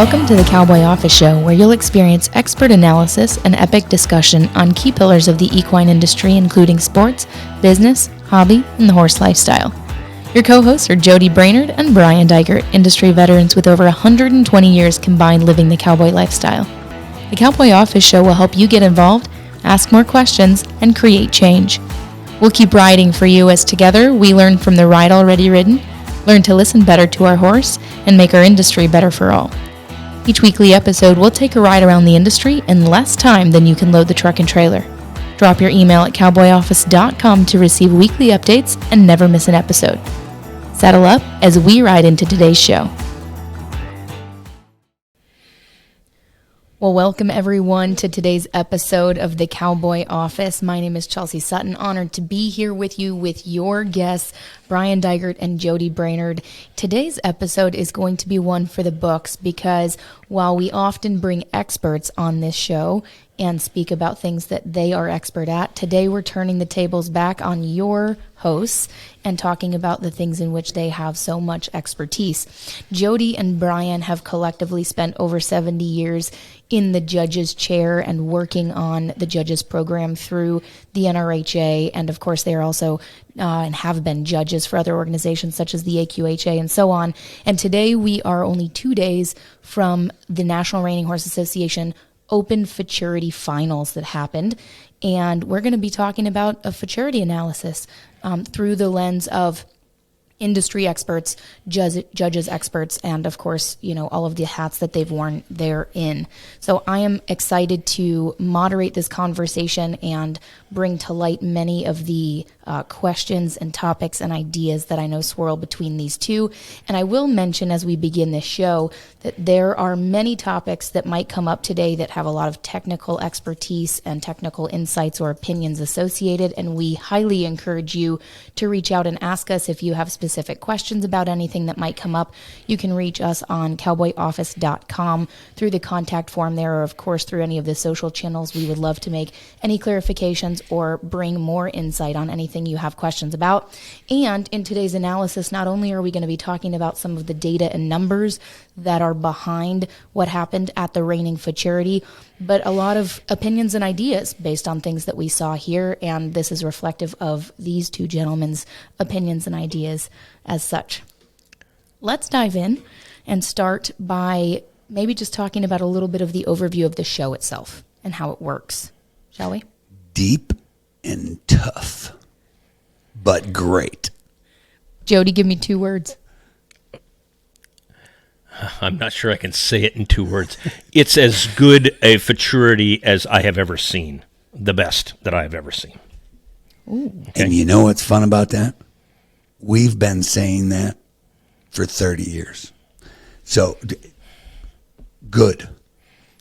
Welcome to the Cowboy Office Show, where you'll experience expert analysis and epic discussion on key pillars of the equine industry, including sports, business, hobby, and the horse lifestyle. Your co-hosts are Jody Brainard and Brian Dygert, industry veterans with over 120 years combined living the cowboy lifestyle. The Cowboy Office Show will help you get involved, ask more questions, and create change. We'll keep riding for you as together we learn from the ride already ridden, learn to listen better to our horse, and make our industry better for all. Each weekly episode will take a ride around the industry in less time than you can load the truck and trailer. Drop your email at cowboyoffice.com to receive weekly updates and never miss an episode. Saddle up as we ride into today's show. Well, welcome everyone to today's episode of the Cowboy Office. My name is Chelsea Sutton, honored to be here with you with your guests, Brian Dygert and Jody Brainard. Today's episode is going to be one for the books because while we often bring experts on this show and speak about things that they are expert at, today we're turning the tables back on your hosts and talking about the things in which they have so much expertise. Jody and Brian have collectively spent over 70 years in the judges chair and working on the judges program through the NRHA, and of course they are also and have been judges for other organizations such as the AQHA and so on. And today we are only 2 days from the National Reining Horse Association Open Futurity finals that happened, and we're going to be talking about a futurity analysis through the lens of industry experts, judges experts, and of course, you know, all of the hats that they've worn therein. So I am excited to moderate this conversation and bring to light many of the questions and topics and ideas that I know swirl between these two. And I will mention as we begin this show that there are many topics that might come up today that have a lot of technical expertise and technical insights or opinions associated, and we highly encourage you to reach out and ask us if you have specific questions about anything that might come up. You can reach us on cowboyoffice.com through the contact form there, or of course through any of the social channels. We would love to make any clarifications or bring more insight on anything you have questions about. And in today's analysis, not only are we going to be talking about some of the data and numbers that are behind what happened at the Reining Futurity, but a lot of opinions and ideas based on things that we saw here, and this is reflective of these two gentlemen's opinions and ideas as such. Let's dive in and start by maybe just talking about a little bit of the overview of the show itself and how it works, shall we? Deep and tough, but great. Jody, give me 2 words. I'm not sure I can say it in 2 words. It's as good a futurity as I have ever seen. The best that I have ever seen. Ooh. Okay. And you know what's fun about that? We've been saying that for 30 years. So, good.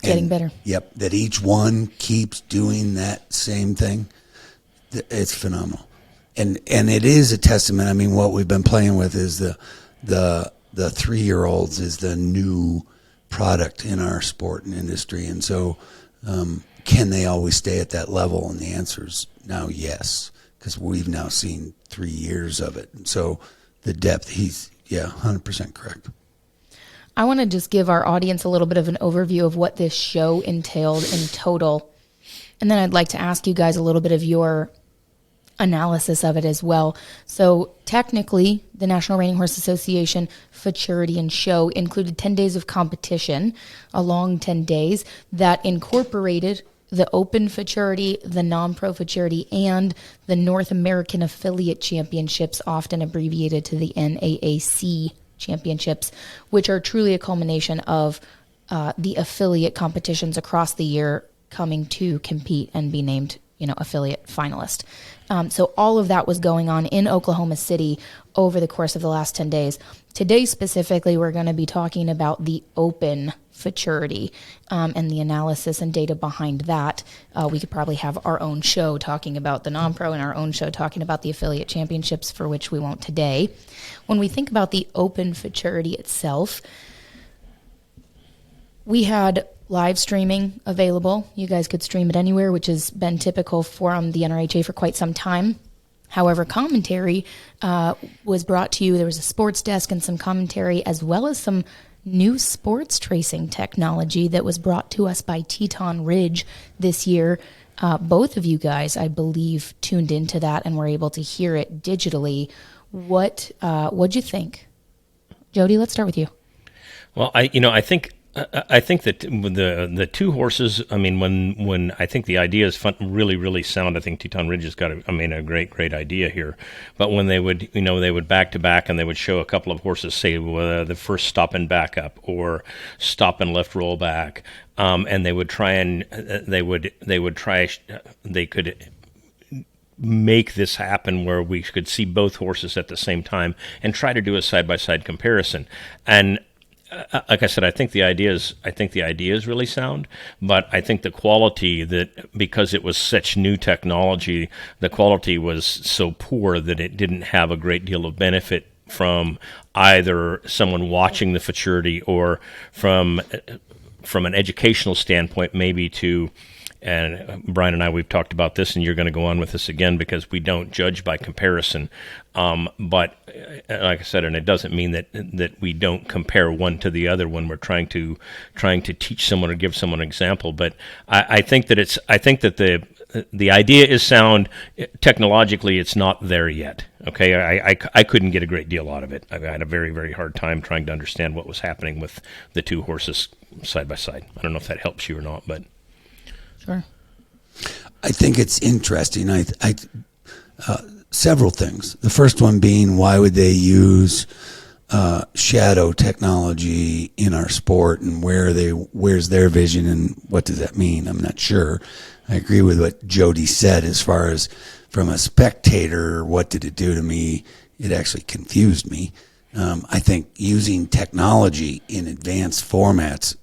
Getting better. Yep. That each one keeps doing that same thing. It's phenomenal. And it is a testament. I mean, what we've been playing with is the 3-year-olds is the new product in our sport and industry. And so can they always stay at that level? And the answer is now yes, because we've now seen 3 years of it. And so the depth, 100% correct. I want to just give our audience a little bit of an overview of what this show entailed in total. And then I'd like to ask you guys a little bit of your analysis of it as well. So technically, the National Reining Horse Association Futurity and Show included 10 days of competition, a long 10 days, that incorporated the Open Futurity, the Non-Pro Futurity, and the North American Affiliate Championships, often abbreviated to the NAAC Championships, which are truly a culmination of the affiliate competitions across the year coming to compete and be named, affiliate finalist. So all of that was going on in Oklahoma City over the course of the last 10 days. Today specifically, we're going to be talking about the Open Futurity and the analysis and data behind that. We could probably have our own show talking about the non-pro and our own show talking about the affiliate championships, for which we won't today. When we think about the Open Futurity itself, we had live streaming available. You guys could stream it anywhere, which has been typical from the NRHA for quite some time. However, commentary was brought to you. There was a sports desk and some commentary, as well as some new sports tracing technology that was brought to us by Teton Ridge this year. Both of you guys, I believe, tuned into that and were able to hear it digitally. What'd you think? Jody, let's start with you. Well, I think that the two horses. I mean, when I think the idea is really sound. I think Teton Ridge has got a great idea here. But when they would back to back and they would show a couple of horses, say the first stop and back up or stop and left roll back, and they would try and they could make this happen where we could see both horses at the same time and try to do a side-by-side comparison. And like I said, I think the idea is really sound, but I think the quality, that because it was such new technology, the quality was so poor that it didn't have a great deal of benefit from either someone watching the futurity or from an educational standpoint, maybe to. And Brian and I, we've talked about this, and you're going to go on with this again because we don't judge by comparison. But like I said, and it doesn't mean that we don't compare one to the other when we're trying to teach someone or give someone an example. But I think that the idea is sound. Technologically, it's not there yet. Okay, I couldn't get a great deal out of it. I had a very hard time trying to understand what was happening with the two horses side by side. I don't know if that helps you or not, but. Sure. I think it's interesting. Several things. The first one being, why would they use shadow technology in our sport, and where's their vision, and what does that mean? I'm not sure. I agree with what Jody said as far as from a spectator, what did it do to me? It actually confused me. I think using technology in advanced formats,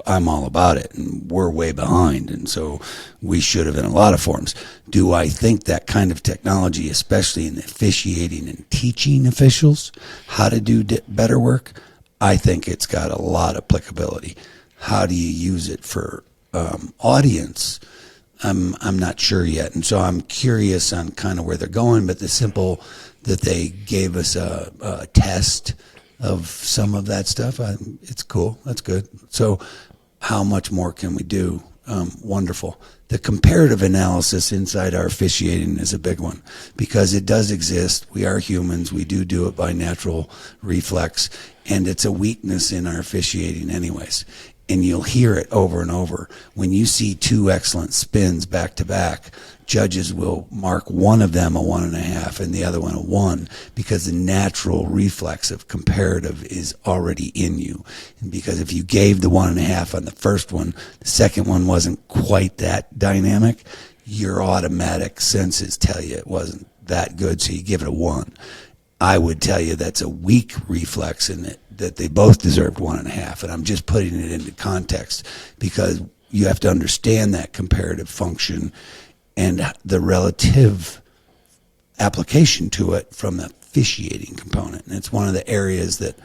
I'm all about it, and we're way behind, and so we should have in a lot of forms. Do I think that kind of technology, especially in officiating and teaching officials how to do better work, I think it's got a lot of applicability. How do you use it for audience? I'm not sure yet, and so I'm curious on kind of where they're going, but the simple that they gave us a test of some of that stuff, it's cool. That's good. So how much more can we do? Wonderful. The comparative analysis inside our officiating is a big one because it does exist. We are humans. We do it by natural reflex, and it's a weakness in our officiating anyways. And you'll hear it over and over. When you see two excellent spins back to back, judges will mark one of them a 1.5 and the other one a 1 because the natural reflex of comparative is already in you. And because if you gave the 1.5 on the first one, the second one wasn't quite that dynamic, your automatic senses tell you it wasn't that good, so you give it a 1. I would tell you that's a weak reflex in it, that they both deserved 1.5, and I'm just putting it into context because you have to understand that comparative function and the relative application to it from the officiating component. And it's one of the areas that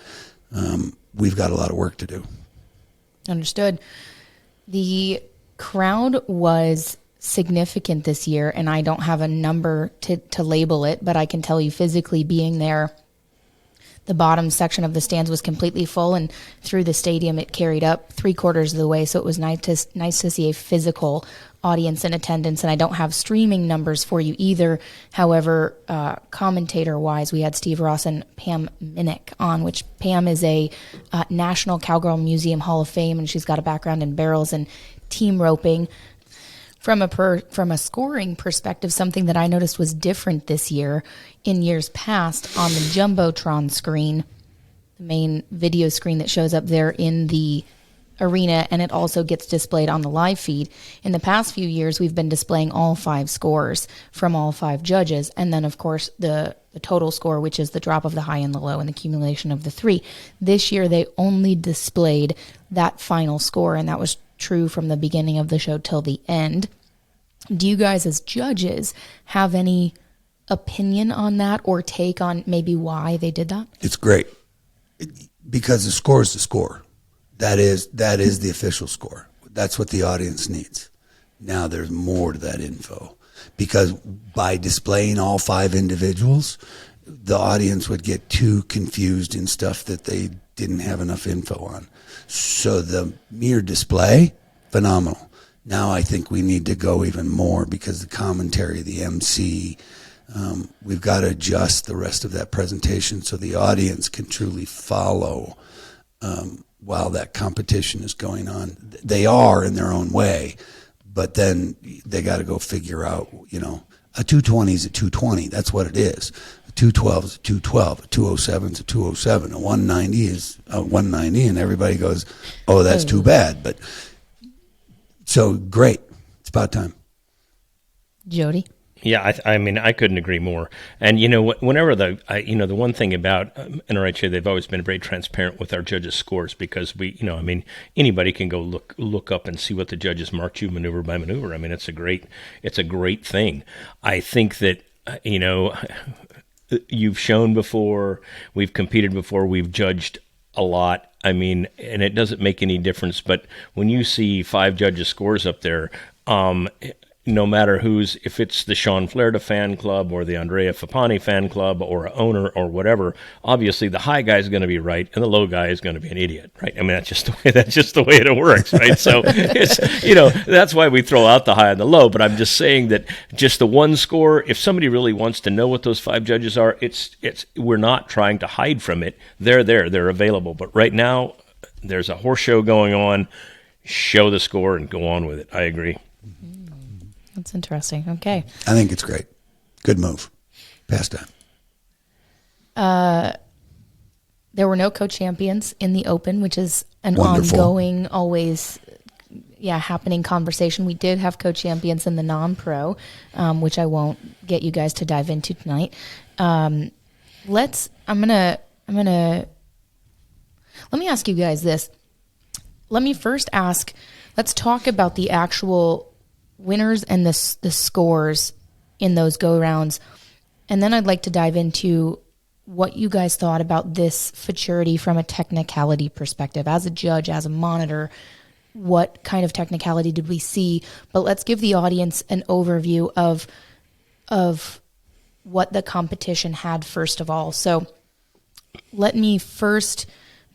we've got a lot of work to do. Understood. The crowd was significant this year, and I don't have a number to label it, but I can tell you physically being there, the bottom section of the stands was completely full, and through the stadium it carried up 3/4 of the way, so it was nice to see a physical audience in attendance. And I don't have streaming numbers for you either. However, commentator-wise, we had Steve Ross and Pam Minnick on, which Pam is a National Cowgirl Museum Hall of Fame, and she's got a background in barrels and team roping. From a scoring perspective, something that I noticed was different this year. In years past, on the Jumbotron screen, the main video screen that shows up there in the arena, and it also gets displayed on the live feed. In the past few years, we've been displaying all 5 scores from all 5 judges, and then, of course, the total score, which is the drop of the high and the low and the accumulation of the 3. This year, they only displayed that final score, and that was true from the beginning of the show till the end. Do you guys as judges have any opinion on that or take on maybe why they did that? It's great because the score is the score. That is the official score. That's what the audience needs. Now there's more to that info because by displaying all 5 individuals, the audience would get too confused in stuff that they didn't have enough info on. So the mere display, phenomenal. Now I think we need to go even more because the commentary, the MC, we've got to adjust the rest of that presentation so the audience can truly follow while that competition is going on. They are in their own way, but then they got to go figure out, a 220 is a 220. That's what it is. A 212 is a 212. A 207 is a 207. A 190 is a 190, and everybody goes, oh, that's too bad. But so great. It's about time. Jody? Yeah, I mean, I couldn't agree more. And, whenever the one thing about NRHA, they've always been very transparent with our judges' scores because anybody can go look up and see what the judges marked you maneuver by maneuver. I mean, it's a great thing. I think that, you've shown before, we've competed before, we've judged a lot. I mean, and it doesn't make any difference, but when you see 5 judges' scores up there, no matter if it's the Shawn Flarida fan club or the Andrea Fapani fan club or an owner or whatever, obviously the high guy is going to be right and the low guy is going to be an idiot, right? I mean, that's just the way it works, right? So it's, that's why we throw out the high and the low, but I'm just saying that just the one score, if somebody really wants to know what those 5 judges are, we're not trying to hide from it. They're there, they're available. But right now there's a horse show going on, show the score and go on with it. I agree. That's interesting. Okay. I think it's great. Good move. Pastime. There were no co-champions in the Open, which is an Wonderful. ongoing, always happening conversation. We did have co-champions in the non-pro, which I won't get you guys to dive into tonight. Let me ask you guys this. Let me first ask, let's talk about the actual winners and the scores in those go-rounds. And then I'd like to dive into what you guys thought about this futurity from a technicality perspective. As a judge, as a monitor, what kind of technicality did we see? But let's give the audience an overview of what the competition had first of all. So let me first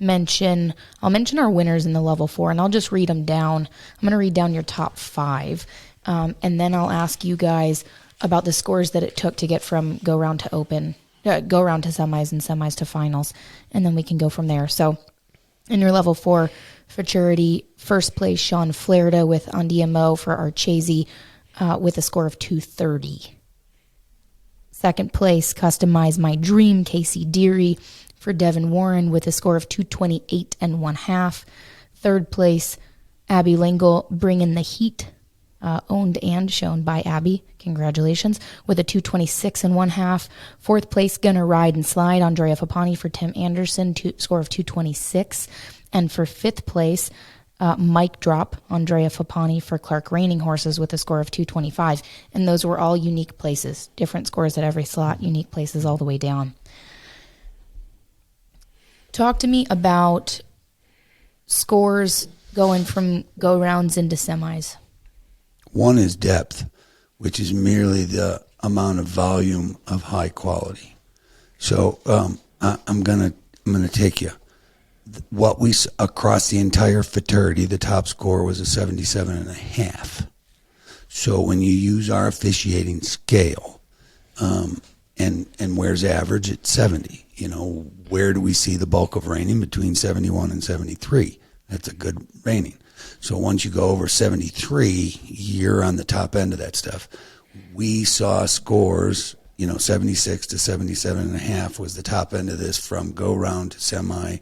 I'll mention our winners in the level 4, and I'll just read them down. I'm going to read down your top 5. And then I'll ask you guys about the scores that it took to get from go round to open, go round to semis and semis to finals. And then we can go from there. So in your level 4 futurity, first place, Shawn Flarida with Andiamo for Archesi with a score of 230. Second place, Customize My Dream, Casey Deary for Devin Warren with a score of 228 1/2. Third place, Abby Lingle, Bring in the Heat, owned and shown by Abby. Congratulations. With a 226 1/2. Fourth place, Gonna Ride and Slide, Andrea Fapani for Tim Anderson, score of 226. And for fifth place, Mic Drop, Andrea Fapani for Clark Reining Horses with a score of 225. And those were all unique places. Different scores at every slot, unique places all the way down. Talk to me about scores going from go-rounds into semis. One is depth, which is merely the amount of volume of high quality. So I'm gonna take you. What we across the entire futurity, the top score was a 77.5. So when you use our officiating scale, and where's average at 70? Where do we see the bulk of reining? Between 71 and 73. That's a good reining. So once you go over 73, you're on the top end of that stuff. We saw scores, 76 to 77.5 was the top end of this from go round to semi.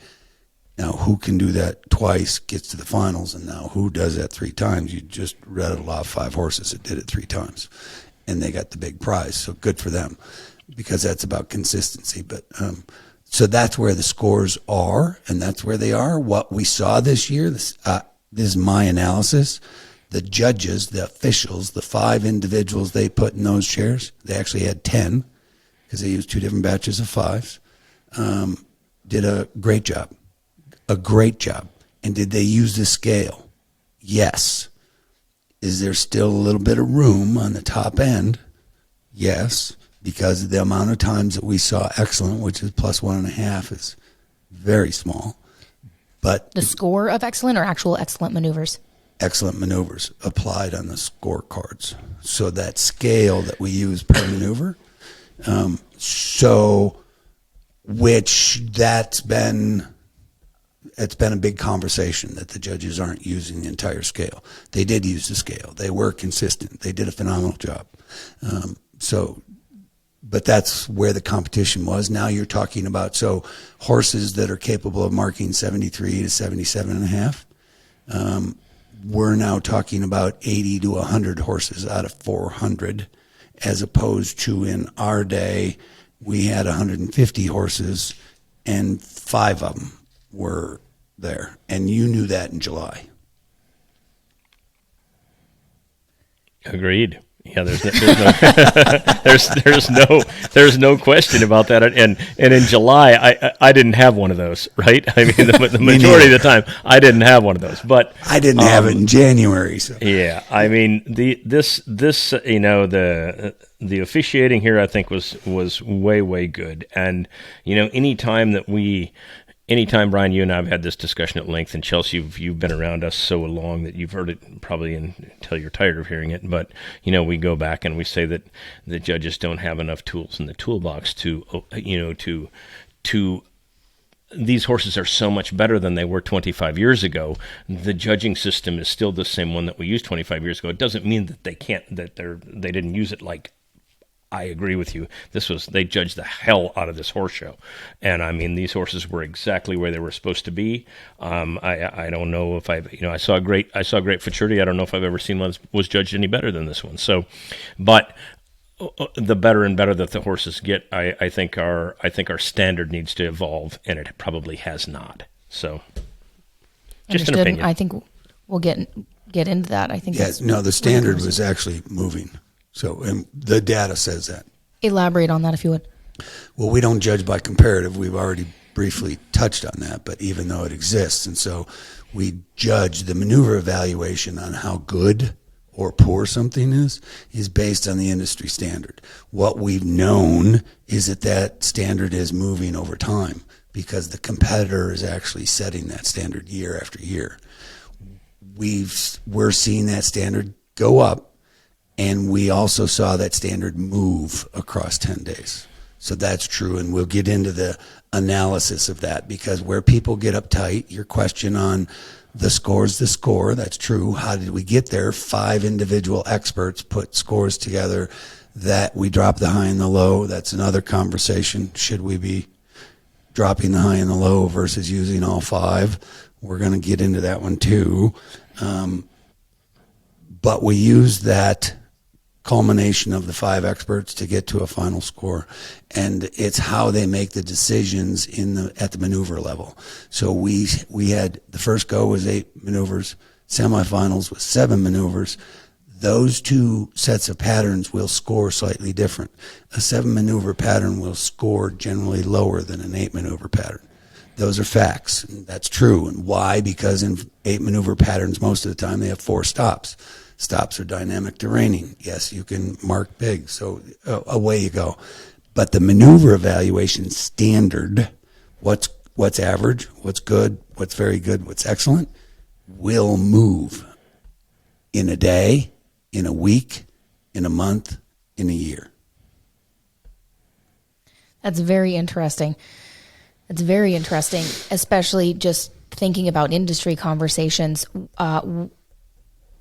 Now, who can do that twice gets to the finals, and now who does that 3 times? You just rattled off 5 horses that did it 3 times, and they got the big prize. So good for them, because that's about consistency. But so that's where the scores are, and that's where they are. What we saw this year, this is my analysis. The judges, the officials, the 5 individuals they put in those chairs, they actually had 10 because they used 2 different batches of 5s, did a great job. A great job. And did they use the scale? Yes. Is there still a little bit of room on the top end? Yes, because the amount of times that we saw excellent, which is plus 1.5, is very small. But The score of excellent or actual excellent maneuvers? excellent maneuvers applied on the scorecards. So that scale that we use per maneuver, it's been a big conversation that the judges aren't using the entire scale. They did use the scale. They were consistent. They did a phenomenal job. But that's where the competition was. Now you're talking about, horses that are capable of marking 73 to 77 and a half. We're now talking about 80 to 100 horses out of 400, as opposed to in our day, we had 150 horses and 5 of them were there. And you knew that in July. Agreed. Yeah, there's no question about that. And in July, I didn't have one of those, right? I mean, the majority of the time, I didn't have one of those. But I didn't have it in January. So. Yeah, I mean, the officiating here, I think was way good. And anytime, Brian, you and I have had this discussion at length, and Chelsea, you've been around us so long that you've heard it probably until you're tired of hearing it. But, we go back and we say that the judges don't have enough tools in the toolbox to these horses are so much better than they were 25 years ago. The judging system is still the same one that we used 25 years ago. It doesn't mean that they didn't use it like, I agree with you. They judged the hell out of this horse show. And I mean, these horses were exactly where they were supposed to be. I don't know if I saw a great Futurity. I don't know if I've ever seen one that was judged any better than this one. So, but the better and better that the horses get, I think our standard needs to evolve, and it probably has not. So, just Understood. an opinion. I think we'll get into that. I think the standard was actually moving. So the data says that. Elaborate on that if you would. Well, we don't judge by comparative. We've already briefly touched on that, but even though it exists, and so we judge the maneuver evaluation on how good or poor something is based on the industry standard. What we've known is that standard is moving over time because the competitor is actually setting that standard year after year. We're seeing that standard go up. And we also saw that standard move across 10 days. So that's true, and we'll get into the analysis of that, because where people get uptight, your question on the score's the score, that's true. How did we get there? 5 individual experts put scores together that we drop the high and the low. That's another conversation. Should we be dropping the high and the low versus using all 5? We're going to get into that one too. But we use that culmination of the 5 experts to get to a final score, and it's how they make the decisions at the maneuver level. So we had the first go was 8 maneuvers, semifinals was 7 maneuvers. Those 2 sets of patterns will score slightly different. A 7 maneuver pattern will score generally lower than an 8 maneuver pattern. Those are facts. And that's true. And why? Because in 8 maneuver patterns, most of the time they have 4 stops. Stops are dynamic to reining. Yes, you can mark big, so away you go. But the maneuver evaluation standard, what's average, what's good, what's very good, what's excellent, will move in a day, in a week, in a month, in a year. That's very interesting. It's very interesting, especially just thinking about industry conversations.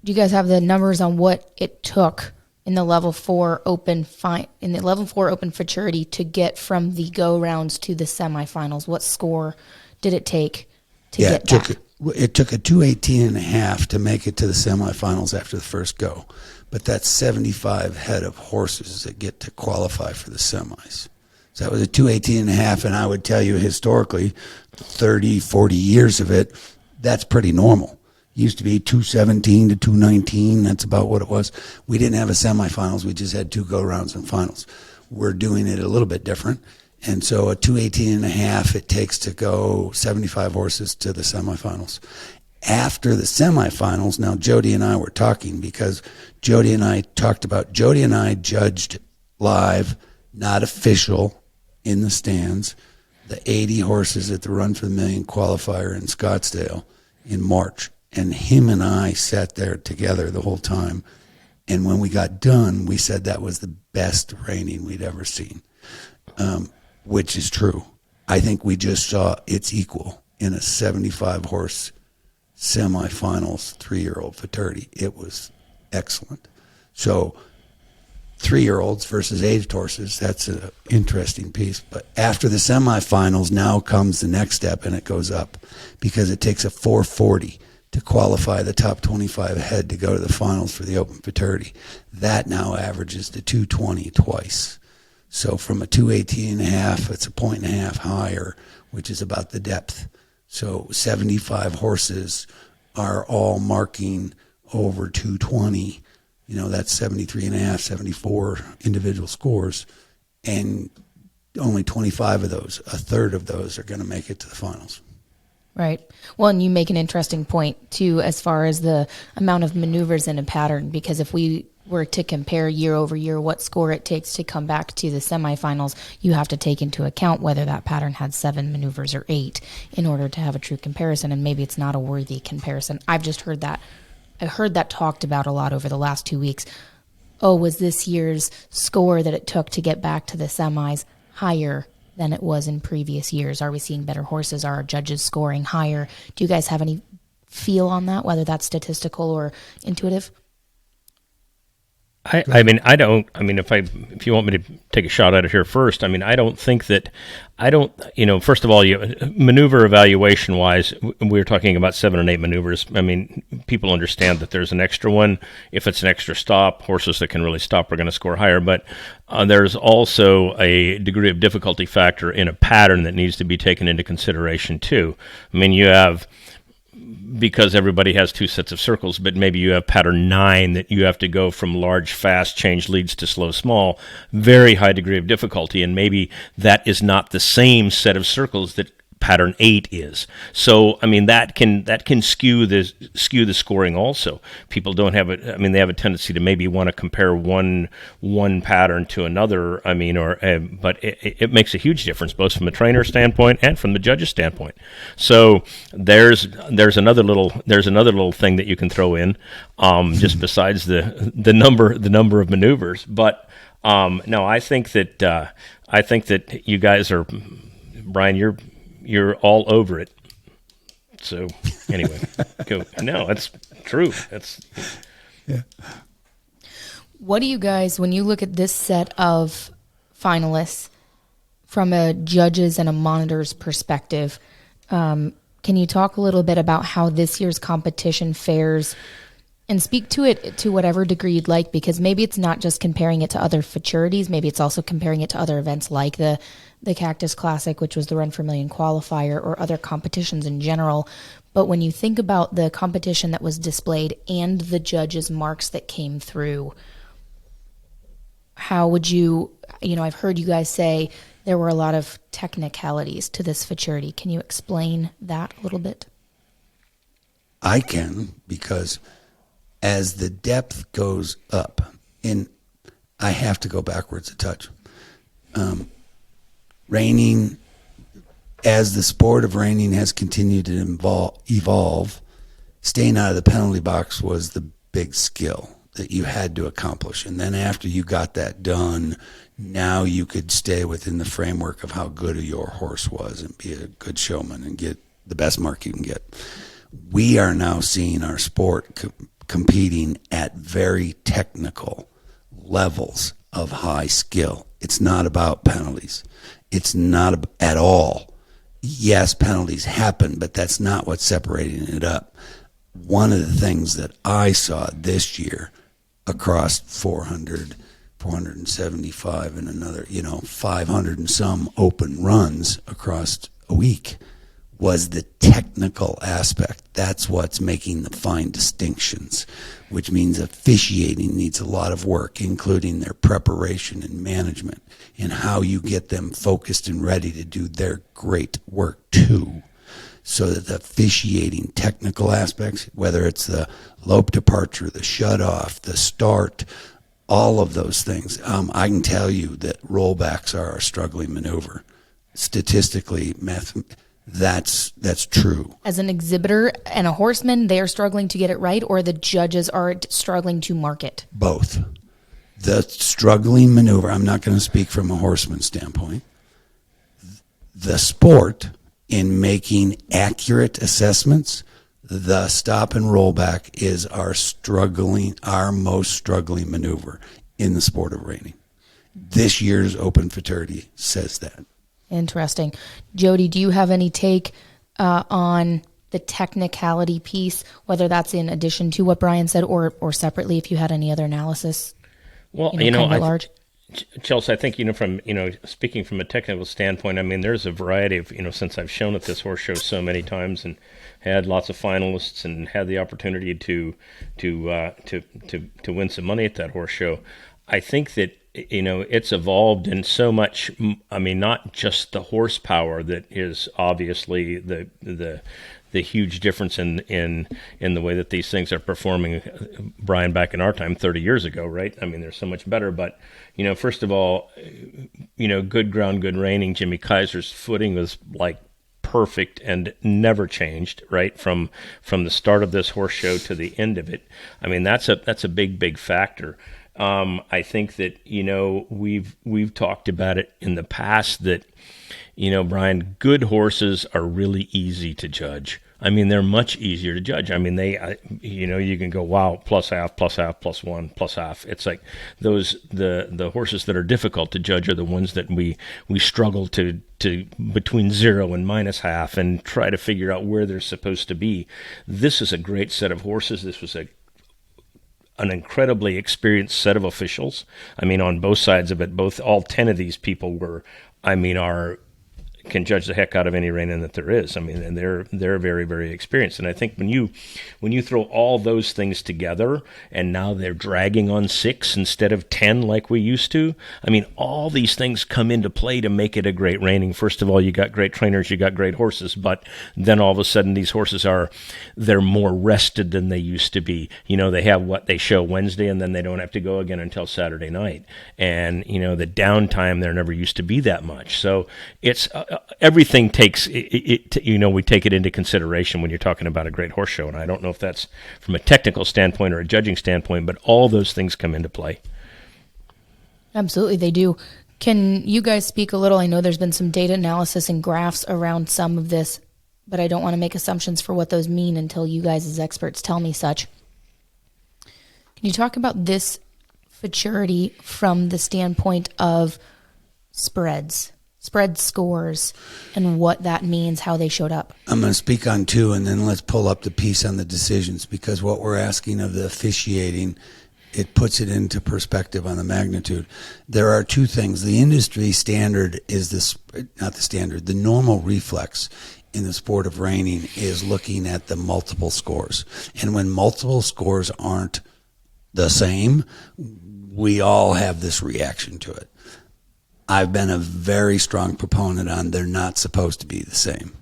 Do you guys have the numbers on what it took in the level 4 open Futurity to get from the go rounds to the semifinals? What score did it take to get that? It took a 218.5 to make it to the semifinals after the first go, but that's 75 head of horses that get to qualify for the semis. So that was a 218.5, and I would tell you historically, 30, 40 years of it, that's pretty normal. Used to be 217 to 219. That's about what it was. We didn't have a semifinals. We just had 2 go rounds and finals. We're doing it a little bit different. And so a 218.5 it takes to go 75 horses to the semifinals. After the semifinals, now Jody and I were talking because Jody and I judged live, not official in the stands, the 80 horses at the Run for the Million qualifier in Scottsdale in March. And him and I sat there together the whole time. And when we got done, we said that was the best reining we'd ever seen, which is true. I think we just saw its equal in a 75-horse semifinals 3-year-old Futurity. It was excellent. So 3-year-olds versus aged horses, that's an interesting piece. But after the semifinals, now comes the next step, and it goes up because it takes a 440 to qualify the top 25 ahead to go to the finals for the Open Futurity. That now averages to 220 twice. So from a 218.5, it's a 1.5 higher, which is about the depth. So 75 horses are all marking over 220. You know, that's 73.5, 74 individual scores. And only 25 of those, a third of those, are going to make it to the finals. Right. Well, and you make an interesting point, too, as far as the amount of maneuvers in a pattern, because if we were to compare year over year what score it takes to come back to the semifinals, you have to take into account whether that pattern had 7 maneuvers or 8 in order to have a true comparison, and maybe it's not a worthy comparison. I've just heard that. I heard that talked about a lot over the last 2 weeks. Oh, was this year's score that it took to get back to the semis higher than it was in previous years? Are we seeing better horses? Are our judges scoring higher? Do you guys have any feel on that, whether that's statistical or intuitive? I mean, if you want me to take a shot at it here first, I mean, first of all, maneuver evaluation wise, we're talking about 7 and 8 maneuvers. I mean, people understand that there's an extra one. If it's an extra stop, horses that can really stop are going to score higher. But there's also a degree of difficulty factor in a pattern that needs to be taken into consideration too. I mean, you have, because everybody has 2 sets of circles, but maybe you have pattern 9 that you have to go from large, fast, change leads to slow, small, very high degree of difficulty, and maybe that is not the same set of circles that pattern 8 is. So, I mean, that can skew the scoring also. People don't have it. I mean, they have a tendency to maybe want to compare one pattern to another. I mean, but it makes a huge difference both from a trainer standpoint and from the judge's standpoint. So there's another little thing that you can throw in, just besides the number of maneuvers. But no, I think that you guys are, Brian, you're all over it. So anyway, go. No, that's true. Yeah. What do you guys, when you look at this set of finalists from a judge's and a monitor's perspective, can you talk a little bit about how this year's competition fares, and speak to it to whatever degree you'd like, because maybe it's not just comparing it to other futurities, maybe it's also comparing it to other events like the Cactus Classic, which was the Run for a Million qualifier, or other competitions in general. But when you think about the competition that was displayed and the judges' marks that came through, how would you, I've heard you guys say there were a lot of technicalities to this futurity. Can you explain that a little bit? I can, because as the depth goes up, and I have to go backwards a touch, reining, as the sport of reining has continued to evolve, staying out of the penalty box was the big skill that you had to accomplish. And then after you got that done, now you could stay within the framework of how good your horse was and be a good showman and get the best mark you can get. We are now seeing our sport competing at very technical levels of high skill. It's not about penalties. It's not at all. Yes, penalties happen, but that's not what's separating it up. One of the things that I saw this year across 400, 475 and another, 500 and some open runs across a week was the technical aspect. That's what's making the fine distinctions, which means officiating needs a lot of work, including their preparation and management, and how you get them focused and ready to do their great work too. So that the officiating technical aspects, whether it's the lope departure, the shut off, the start, all of those things, I can tell you that rollbacks are a struggling maneuver. statistically, that's true. As an exhibitor and a horseman, they are struggling to get it right, or the judges are struggling to mark it? Both. The struggling maneuver, I'm not going to speak from a horseman's standpoint. The sport, in making accurate assessments, the stop and rollback is our most struggling maneuver in the sport of reining. This year's Open Futurity says that. Interesting. Jody, do you have any take on the technicality piece, whether that's in addition to what Brian said or separately, if you had any other analysis? Well, large. Chelsea, I think, from, speaking from a technical standpoint, I mean, there's a variety of, since I've shown at this horse show so many times and had lots of finalists and had the opportunity to win some money at that horse show, I think that, it's evolved in so much, I mean, not just the horsepower that is obviously the huge difference in the way that these things are performing, Brian, back in our time 30 years ago, right? I mean, they're so much better. But, first of all, good ground, good reining. Jimmy Kaiser's footing was like perfect and never changed, right? From the start of this horse show to the end of it. I mean, that's a big factor. I think that, we've talked about it in the past that, Brian, good horses are really easy to judge. I mean, they're much easier to judge. I mean, you can go, wow, plus half, plus one, plus half. It's like the horses that are difficult to judge are the ones that we struggle to between 0 and minus half and try to figure out where they're supposed to be. This is a great set of horses. This was an incredibly experienced set of officials. I mean, on both sides of it, all 10 of these people can judge the heck out of any reining that there is. I mean, and they're very, very experienced. And I think when you throw all those things together, and now they're dragging on 6 instead of 10 like we used to, I mean, all these things come into play to make it a great reining. First of all, you got great trainers, you got great horses, but then all of a sudden these horses they're more rested than they used to be. They have what they show Wednesday, and then they don't have to go again until Saturday night. And, the downtime there never used to be that much. So it's everything takes it. We take it into consideration when you're talking about a great horse show, and I don't know if that's from a technical standpoint or a judging standpoint, but all those things come into play. Absolutely, they do. Can you guys speak a little? I know there's been some data analysis and graphs around some of this, but I don't want to make assumptions for what those mean until you guys as experts tell me such. Can you talk about this futurity from the standpoint of spread scores, and what that means, how they showed up? I'm going to speak on 2, and then let's pull up the piece on the decisions, because what we're asking of the officiating, it puts it into perspective on the magnitude. There are 2 things. The industry standard is the normal reflex in the sport of reining is looking at the multiple scores. And when multiple scores aren't the same, we all have this reaction to it. I've been a very strong proponent on they're not supposed to be the same.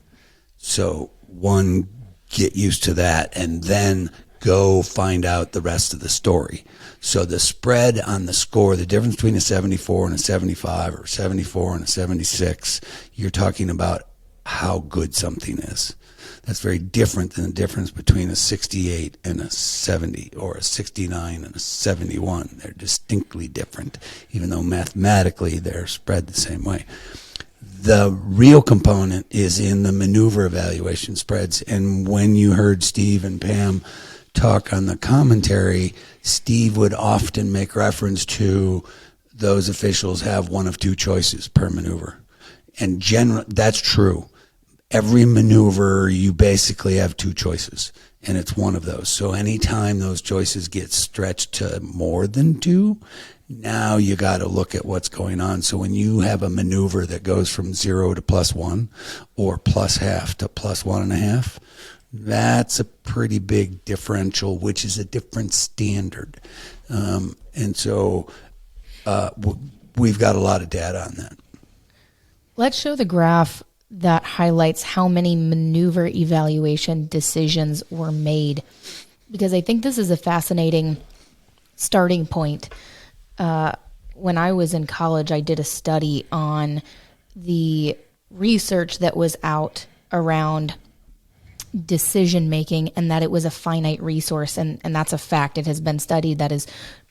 So one, get used to that, and then go find out the rest of the story. So the spread on the score, the difference between a 74 and a 75 or 74 and a 76, you're talking about how good something is. That's very different than the difference between a 68 and a 70 or a 69 and a 71. They're distinctly different, even though mathematically they're spread the same way. The real component is in the maneuver evaluation spreads. And when you heard Steve and Pam talk on the commentary, Steve would often make reference to those officials have one of 2 choices per maneuver. And that's true. Every maneuver, you basically have 2 choices, and it's one of those. So anytime those choices get stretched to more than 2, now you got to look at what's going on. So when you have a maneuver that goes from 0 to +1 or +half to +1.5, that's a pretty big differential, which is a different standard. And so we've got a lot of data on that. Let's show the graph that highlights how many maneuver evaluation decisions were made, because I think this is a fascinating starting point. When I was in college, I did a study on the research that was out around decision making, and that it was a finite resource, and that's a fact. It has been studied. That is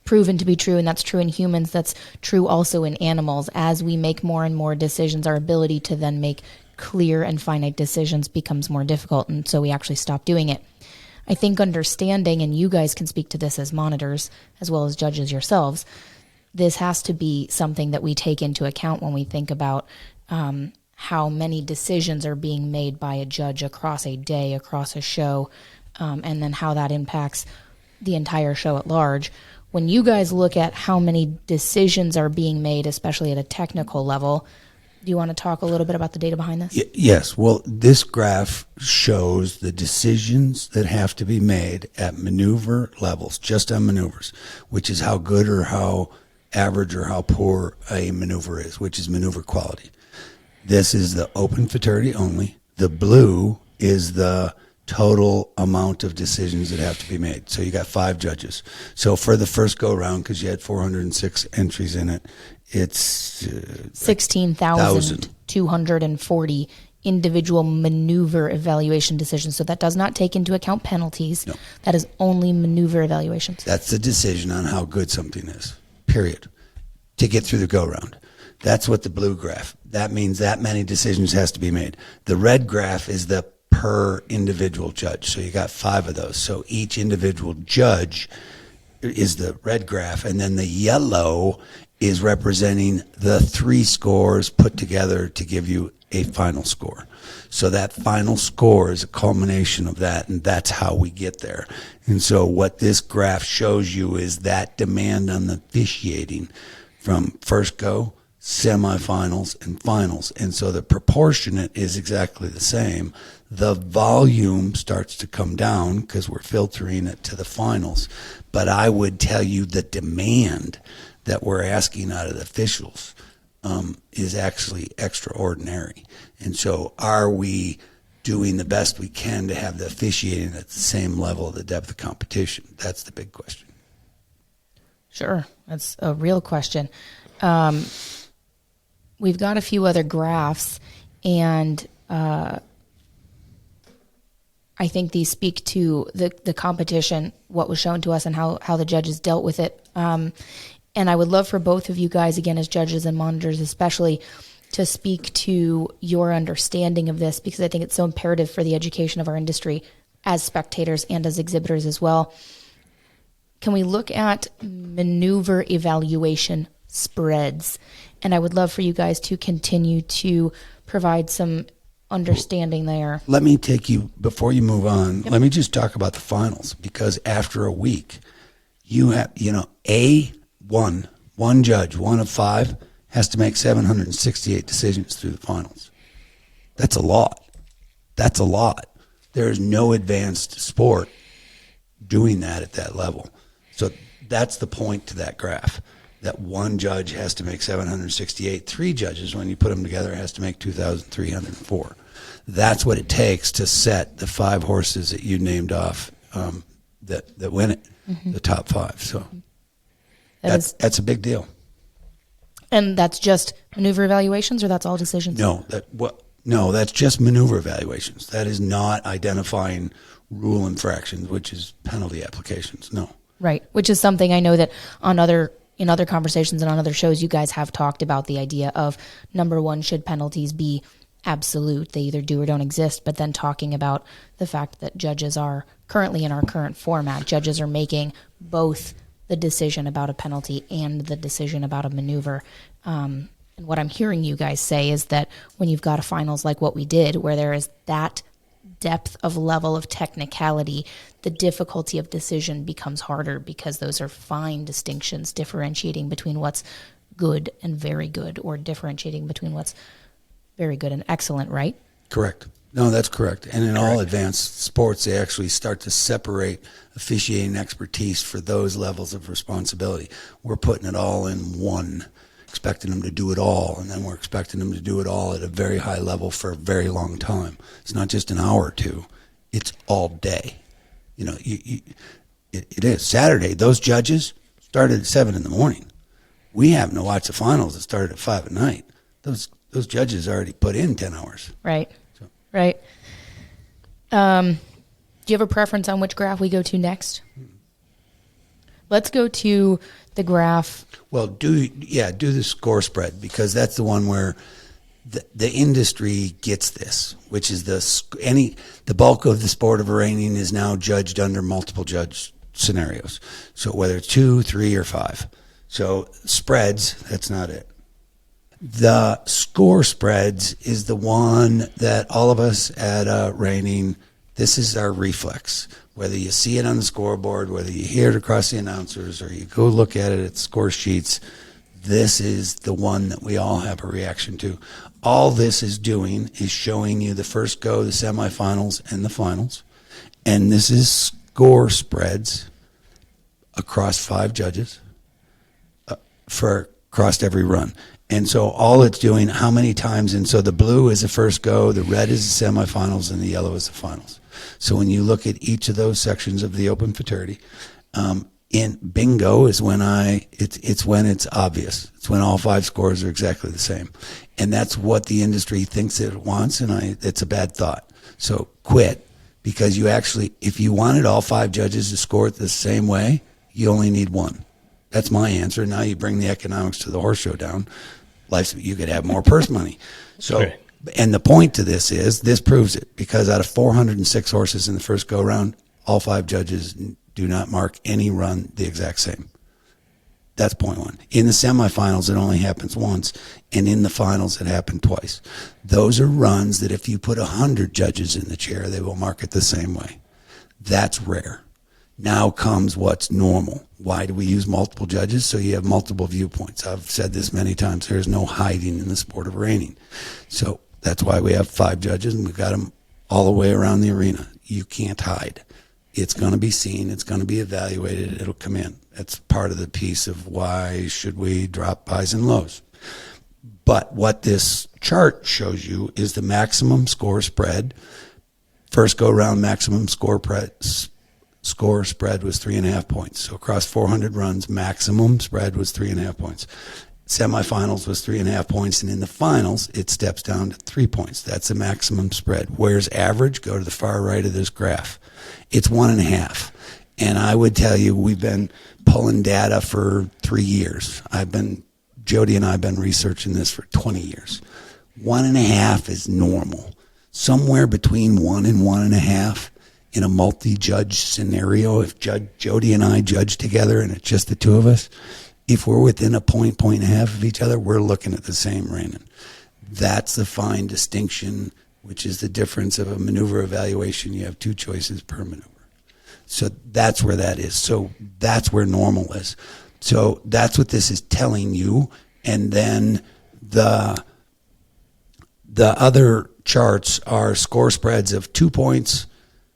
proven to be true, and that's true in humans. That's true also in animals. As we make more and more decisions, our ability to then make clear and finite decisions becomes more difficult, and so we actually stop doing it. I think understanding, and you guys can speak to this as monitors as well as judges yourselves, this has to be something that we take into account when we think about how many decisions are being made by a judge across a day, across a show, and then how that impacts the entire show at large. When you guys look at how many decisions are being made, especially at a technical level, do you want to talk a little bit about the data behind this? Yes. Well, this graph shows the decisions that have to be made at maneuver levels, just on maneuvers, which is how good or how average or how poor a maneuver is, which is maneuver quality. This is the Open Futurity only. The blue is the total amount of decisions that have to be made. So you got 5 judges. So for the first go round, because you had 406 entries in it, it's 16,240 individual maneuver evaluation decisions. So that does not take into account penalties. No. That is only maneuver evaluations. That's the decision on how good something is, period, to get through the go round. That's what the blue graph, that means that many decisions has to be made. The red graph is the per individual judge. So you got 5 of those. So each individual judge is the red graph, and then the yellow is representing the 3 scores put together to give you a final score. So that final score is a culmination of that, and that's how we get there. And so what this graph shows you is that demand on the officiating from first go, semifinals, and finals. And so the proportionate is exactly the same. The volume starts to come down because we're filtering it to the finals. But I would tell you the demand that we're asking out of the officials is actually extraordinary. And so are we doing the best we can to have the officiating at the same level of the depth of competition? That's the big question. Sure. That's a real question. We've got a few other graphs, and I think these speak to the competition, what was shown to us, and how the judges dealt with it. And I would love for both of you guys, again, as judges and monitors especially, to speak to your understanding of this, because I think it's so imperative for the education of our industry as spectators and as exhibitors as well. Can we look at maneuver evaluation spreads? And I would love for you guys to continue to provide some understanding there. Let me take you, before you move on, let me just talk about the finals, because after a week, you have, one judge, 1 of 5, has to make 768 decisions through the finals. That's a lot. That's a lot. There is no advanced sport doing that at that level. So that's the point to that graph, that one judge has to make 768. 3 judges, when you put them together, has to make 2,304. That's what it takes to set the 5 horses that you named off that win it, the top 5. So that's a big deal. And that's just maneuver evaluations, or that's all decisions? No, that's just maneuver evaluations. That is not identifying rule infractions, which is penalty applications. No. Right, which is something I know that in other conversations and on other shows, you guys have talked about the idea of, number one, should penalties be absolute? They either do or don't exist. But then talking about the fact that judges are currently, in our current format, judges are making both the decision about a penalty and the decision about a maneuver. And what I'm hearing you guys say is that when you've got a finals like what we did, where there is that depth of level of technicality, the difficulty of decision becomes harder, because those are fine distinctions, differentiating between what's good and very good, or differentiating between what's very good and excellent, right? Correct. No, that's correct. And in all advanced sports, they actually start to separate officiating expertise for those levels of responsibility. We're putting it all in one, expecting them to do it all, and then we're expecting them to do it all at a very high level for a very long time. It's not just an hour or two. It's all day. It is. Saturday, those judges started at 7 in the morning. We happen to watch the finals that started at 5 at night. Those those judges already put in 10 hours. Right. Right. Do you have a preference on which graph we go to next? Let's go to the graph. Well, do the score spread, because that's the one where the industry gets this, which is the bulk of the sport of reining is now judged under multiple judge scenarios. So whether it's 2, 3, or 5. So spreads, that's not it. The score spreads is the one that all of us at reining, this is our reflex. Whether you see it on the scoreboard, whether you hear it across the announcers, or you go look at it at score sheets, this is the one that we all have a reaction to. All this is doing is showing you the first go, the semifinals, and the finals. And this is score spreads across 5 judges for across every run. And so all it's doing, how many times, and so the blue is the first go, the red is the semifinals, and the yellow is the finals. So when you look at each of those sections of the Open Futurity, in bingo is when it's when it's obvious. It's when all 5 scores are exactly the same. And that's what the industry thinks it wants, and it's a bad thought. So quit, because you actually, if you wanted all 5 judges to score it the same way, you only need one. That's my answer. Now you bring the economics to the horse show down. You could have more purse money. So, okay. And the point to this is, this proves it, because out of 406 horses in the first go round, all 5 judges do not mark any run the exact same. That's point 1. In the semifinals, it only happens once, and in the finals, it happened twice. Those are runs that if you put 100 judges in the chair, they will mark it the same way. That's rare. Now comes what's normal. Why do we use multiple judges? So you have multiple viewpoints. I've said this many times. There's no hiding in the sport of reining. So that's why we have 5 judges, and we've got them all the way around the arena. You can't hide. It's going to be seen. It's going to be evaluated. It'll come in. That's part of the piece of why should we drop highs and lows. But what this chart shows you is the maximum score spread. First go round maximum score spread was 3.5 points. So across 400 runs, maximum spread was 3.5 points. Semifinals was 3.5 points, and in the finals, it steps down to 3 points. That's the maximum spread. Where's average? Go to the far right of this graph. It's 1.5. And I would tell you, we've been pulling data for 3 years. Jody and I have been researching this for 20 years. 1.5 is normal. Somewhere between 1 and 1.5 in a multi-judge scenario, if Jody and I judge together and it's just the two of us, if we're within a point and a half of each other, we're looking at the same reining. That's the fine distinction, which is the difference of a maneuver evaluation. You have 2 choices per maneuver. So that's where that is. So that's where normal is. So that's what this is telling you. And then the other charts are score spreads of 2 points,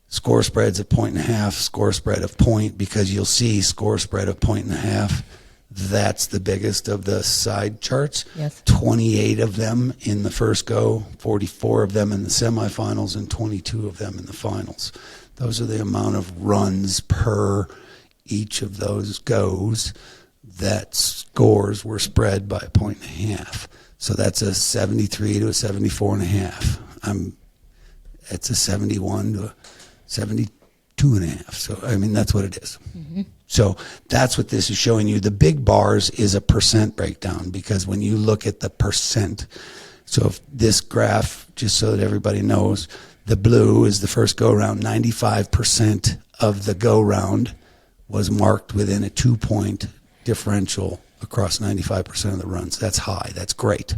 score spreads of 1.5, score spread of point, because you'll see score spread of 1.5. That's the biggest of the side charts. Yes. 28 of them in the first go, 44 of them in the semifinals, and 22 of them in the finals. Those are the amount of runs per each of those goes that scores were spread by 1.5. So that's a 73 to a 74.5. It's a 71 to a 72.5. So, I mean, that's what it is. Mm-hmm. So that's what this is showing you. The big bars is a percent breakdown, because when you look at the percent, so if this graph, just so that everybody knows, the blue is the first go-round. 95% of the go-round was marked within a 2-point differential across 95% of the runs. That's high. That's great.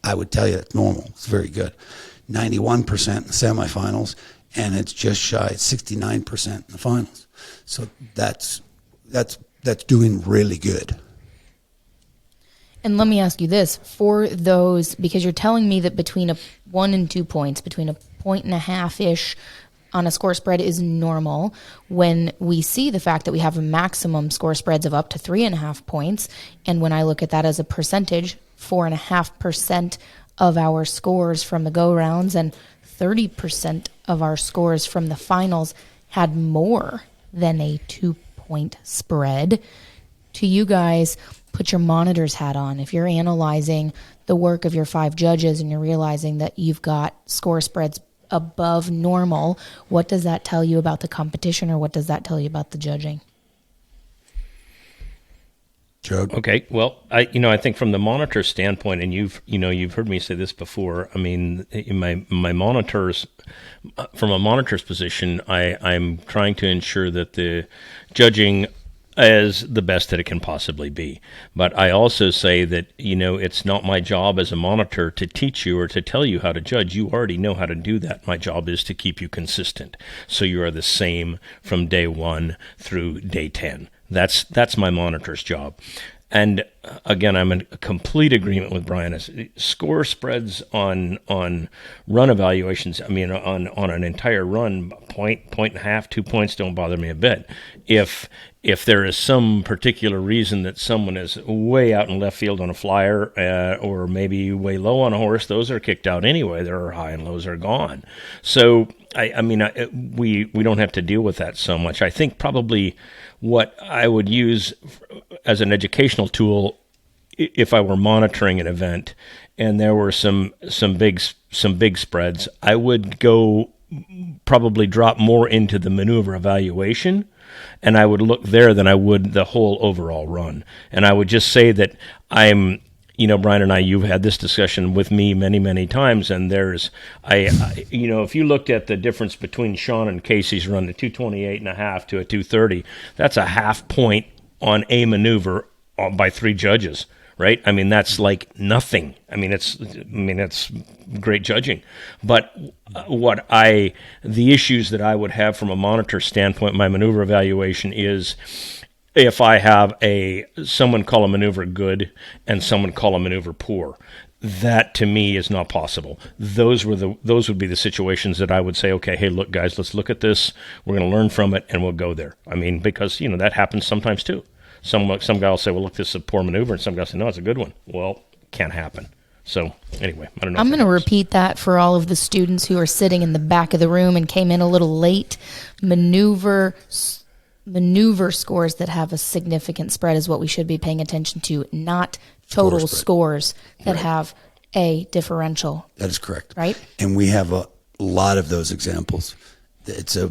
I would tell you that's normal. It's very good. 91% in the semifinals, and it's just shy at 69% in the finals. So that's doing really good. And let me ask you this, for those, because you're telling me that between a 1 and 2 points, between a 1.5-ish on a score spread is normal, when we see the fact that we have maximum score spreads of up to 3.5 points, and when I look at that as a percentage, 4.5% of our scores from the go-rounds and 30% of our scores from the finals had more than a 2-point spread. To you guys, put your monitor's hat on. If you're analyzing the work of your 5 judges and you're realizing that you've got score spreads above normal, what does that tell you about the competition, or what does that tell you about the judging? Joe? Okay, well, I think from the monitor standpoint, and you've heard me say this before. I mean, in my monitors, from a monitor's position, I'm trying to ensure that the judging is the best that it can possibly be. But I also say that, it's not my job as a monitor to teach you or to tell you how to judge. You already know how to do that. My job is to keep you consistent, so you are the same from day 1 through day 10. That's my monitor's job. And again, I'm in complete agreement with Brian. Score spreads on run evaluations, I mean, on an entire run, point and a half, 2 points don't bother me a bit. If there is some particular reason that someone is way out in left field on a flyer, or maybe way low on a horse, those are kicked out anyway. Their high and lows are gone. So we don't have to deal with that so much. I think probably what I would use as an educational tool, if I were monitoring an event and there were some big spreads, I would go probably drop more into the maneuver evaluation, and I would look there than I would the whole overall run. And I would just say that Brian and I, you've had this discussion with me many, many times, and if you looked at the difference between Shawn and Casey's run, the 228.5 to a 230, that's a half point on a maneuver by 3 judges, right? I mean, that's like nothing. It's great judging. But the issues that I would have from a monitor standpoint, my maneuver evaluation is, if I have someone call a maneuver good and someone call a maneuver poor, that to me is not possible. Those would be the situations that I would say, okay, hey, look, guys, let's look at this. We're going to learn from it, and we'll go there. I mean, because that happens sometimes too. Some guy will say, well, look, this is a poor maneuver, and some guy will say, no, it's a good one. Well, can't happen. So anyway, I don't know. I'm going to repeat that for all of the students who are sitting in the back of the room and came in a little late. Maneuver scores that have a significant spread is what we should be paying attention to, not total scores that have a differential. That is correct. Right? And we have a lot of those examples. It's a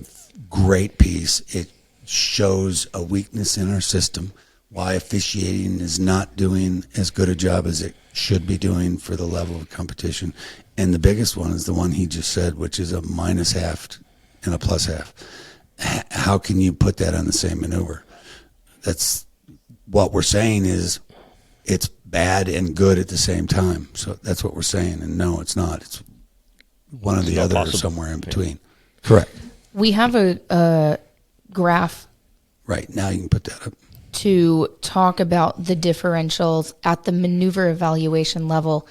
great piece. It shows a weakness in our system, why officiating is not doing as good a job as it should be doing for the level of competition. And the biggest one is the one he just said, which is a minus half and a plus half. How can you put that on the same maneuver? That's what we're saying, is it's bad and good at the same time. So that's what we're saying. And no, it's not. It's one or the other, or somewhere in between. Correct. We have a graph. Right. Now you can put that up. To talk about the differentials at the maneuver evaluation level.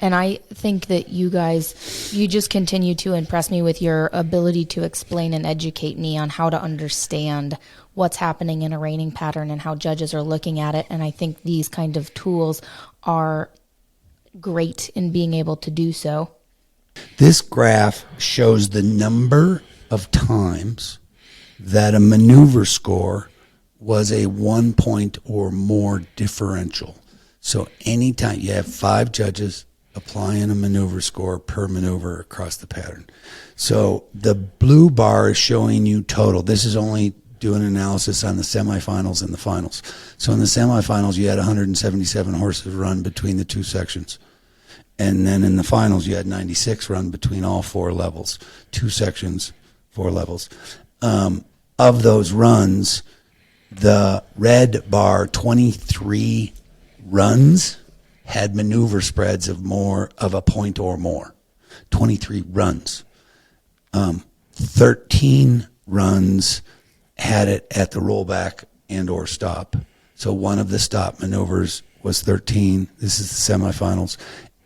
And I think that you just continue to impress me with your ability to explain and educate me on how to understand what's happening in a reining pattern and how judges are looking at it. And I think these kind of tools are great in being able to do so. This graph shows the number of times that a maneuver score was a 1 point or more differential. So anytime you have 5 judges applying a maneuver score per maneuver across the pattern. So the blue bar is showing you total. This is only doing analysis on the semifinals and the finals. So in the semifinals, you had 177 horses run between the 2 sections. And then in the finals, you had 96 run between all 4 levels, 2 sections, 4 levels. Of those runs, the red bar, 23 runs, had maneuver spreads of more of a point or more. 23 runs. 13 runs had it at the rollback and or stop. So one of the stop maneuvers was 13. This is the semifinals.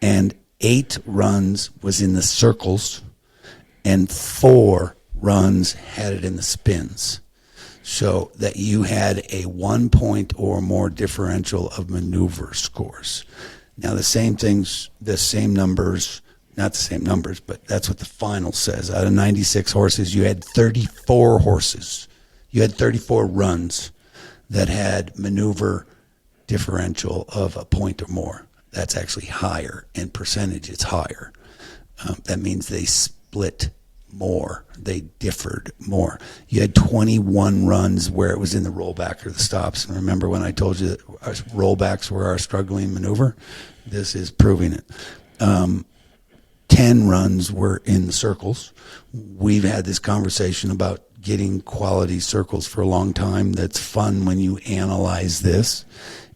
And 8 runs was in the circles, and 4 runs had it in the spins. So that you had a 1 point or more differential of maneuver scores. Now the same things, the same numbers, not the same numbers, but that's what the final says. Out of 96 horses, you had 34 horses. You had 34 runs that had maneuver differential of a point or more. That's actually higher. In percentage, it's higher. That means they split more. They differed more. You had 21 runs where it was in the rollback or the stops. And remember when I told you that our rollbacks were our struggling maneuver? This is proving it. 10 runs were in the circles. We've had this conversation about getting quality circles for a long time. That's fun when you analyze this.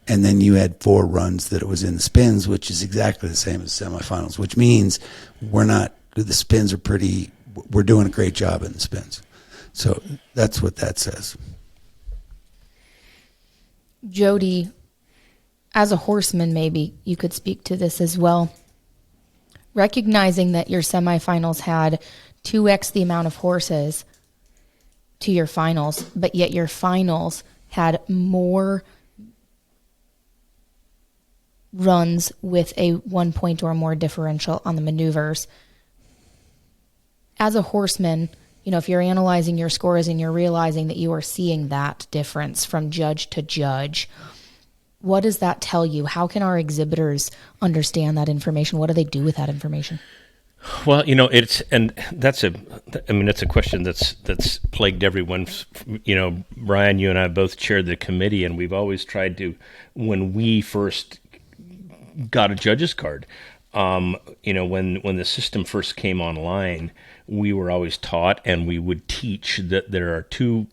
And then you had 4 runs that it was in the spins, which is exactly the same as semifinals, which means the spins are we're doing a great job in the spins. So that's what that says. Jody, as a horseman, maybe you could speak to this as well. Recognizing that your semifinals had 2x the amount of horses to your finals, but yet your finals had more runs with a 1 point or more differential on the maneuvers. As a horseman, if you're analyzing your scores and you're realizing that you are seeing that difference from judge to judge, what does that tell you? How can our exhibitors understand that information? What do they do with that information? Well, that's a question that's plagued everyone. Brian, you and I both chaired the committee, and we've always tried to, when we first got a judge's card, when the system first came online, we were always taught, and we would teach that there are two.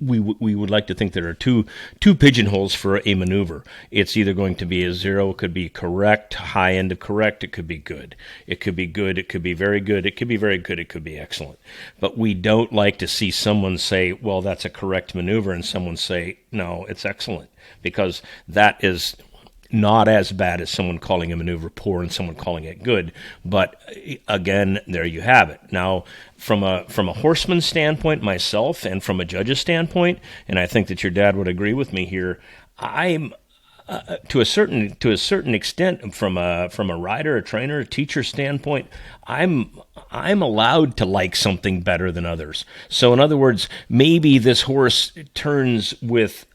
We would like to think there are two pigeonholes for a maneuver. It's either going to be a 0, it could be correct, high end of correct, it could be good. It could be good, it could be very good, it could be very good, it could be excellent. But we don't like to see someone say, well, that's a correct maneuver, and someone say, no, it's excellent, because that is not as bad as someone calling a maneuver poor and someone calling it good. But again, there you have it. Now, from a horseman's standpoint, myself, and from a judge's standpoint, and I think that your dad would agree with me here, I'm to a certain extent, from a rider, a trainer, a teacher standpoint, I'm allowed to like something better than others. So in other words, maybe this horse turns with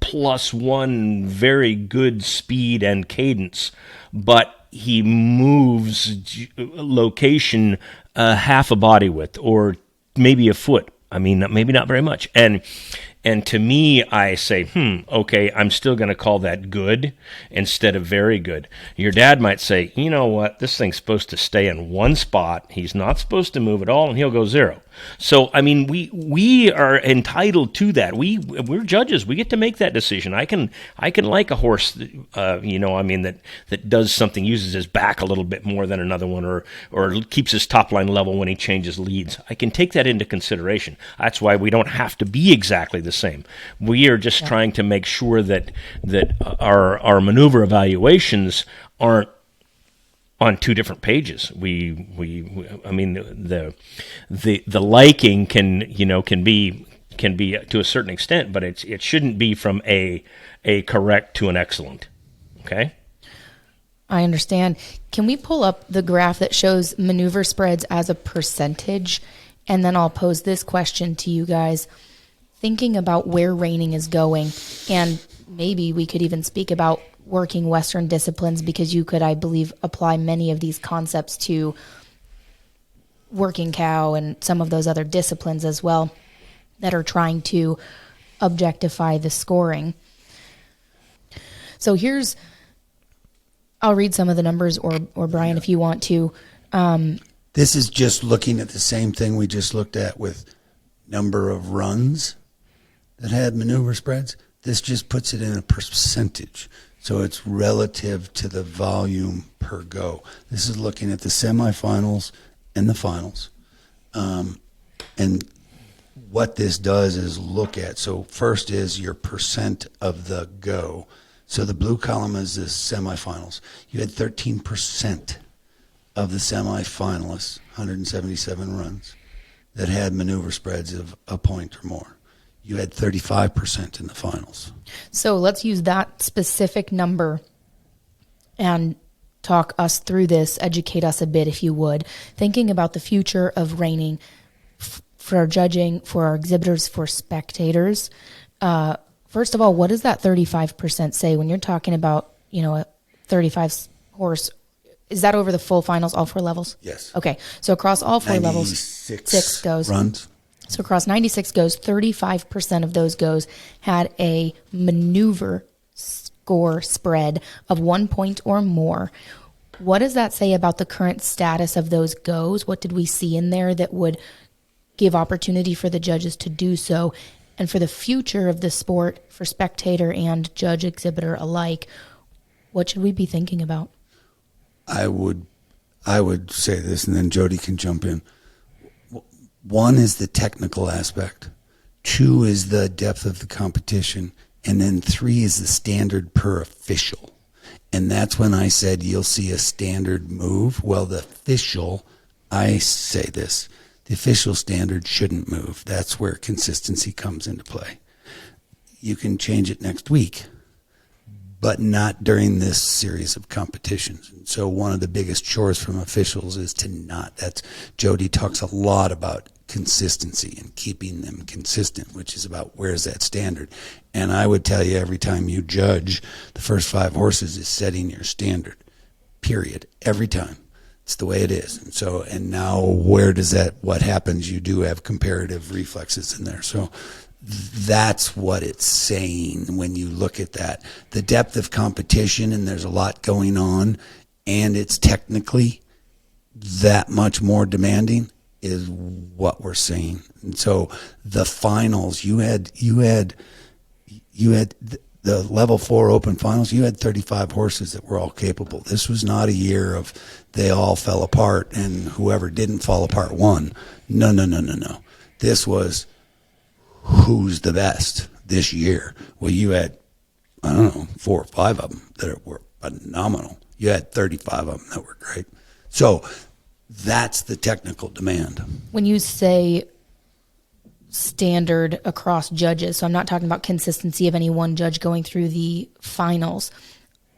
+1 very good speed and cadence, but he moves location half a body width or maybe a foot. I mean, maybe not very much. And to me, I say, okay, I'm still going to call that good instead of very good. Your dad might say, you know what, this thing's supposed to stay in one spot. He's not supposed to move at all, and he'll go 0. So, I mean, we are entitled to that. We're judges. We get to make that decision. I can like a horse, that does something, uses his back a little bit more than another one, or keeps his top line level when he changes leads. I can take that into consideration. That's why we don't have to be exactly the same. We are just trying to make sure that our maneuver evaluations aren't on 2 different pages. I mean, the liking can be to a certain extent, but it shouldn't be from a correct to an excellent. Okay? I understand. Can we pull up the graph that shows maneuver spreads as a percentage? And then I'll pose this question to you guys. Thinking about where reining is going, and maybe we could even speak about working Western disciplines, because you could, I believe, apply many of these concepts to working cow and some of those other disciplines as well that are trying to objectify the scoring. So I'll read some of the numbers, or Brian, if you want to. This is just looking at the same thing we just looked at with number of runs that had maneuver spreads. This just puts it in a percentage. So it's relative to the volume per go. This is looking at the semifinals and the finals. And what this does is look at, so first is your percent of the go. So the blue column is the semifinals. You had 13% of the semifinalists, 177 runs, that had maneuver spreads of a point or more. You had 35% in the finals. So let's use that specific number and talk us through this, educate us a bit, if you would. Thinking about the future of reining for our judging, for our exhibitors, for spectators, First of all, what does that 35% say when you're talking about, a 35 horse? Is that over the full finals, all 4 levels? Yes. Okay. So across all 4 levels, 96 goes. runs. So across 96 goes, 35% of those goes had a maneuver score spread of 1 point or more. What does that say about the current status of those goes? What did we see in there that would give opportunity for the judges to do so? And for the future of the sport, for spectator and judge exhibitor alike, what should we be thinking about? I would say this, and then Jody can jump in. 1 is the technical aspect. 2 is the depth of the competition. And then 3 is the standard per official. And that's when I said you'll see a standard move. Well, the official, I say this, the official standard shouldn't move. That's where consistency comes into play. You can change it next week, but not during this series of competitions. And so one of the biggest chores from officials is to not. That's Jody talks a lot about consistency and keeping them consistent, which is about where's that standard. And I would tell you every time you judge, the first 5 horses is setting your standard, period, every time. It's the way it is. And so, and now where does that, what happens? You do have comparative reflexes in there. So that's what it's saying when you look at that. The depth of competition, and there's a lot going on, and it's technically that much more demanding, is what we're seeing. And so the finals, you had the level 4 open finals, you had 35 horses that were all capable. This was not a year of they all fell apart and whoever didn't fall apart won. No. This was who's the best this year. Well, you had, 4 or 5 of them that were phenomenal. You had 35 of them that were great. So that's the technical demand. When you say standard across judges, so I'm not talking about consistency of any one judge going through the finals.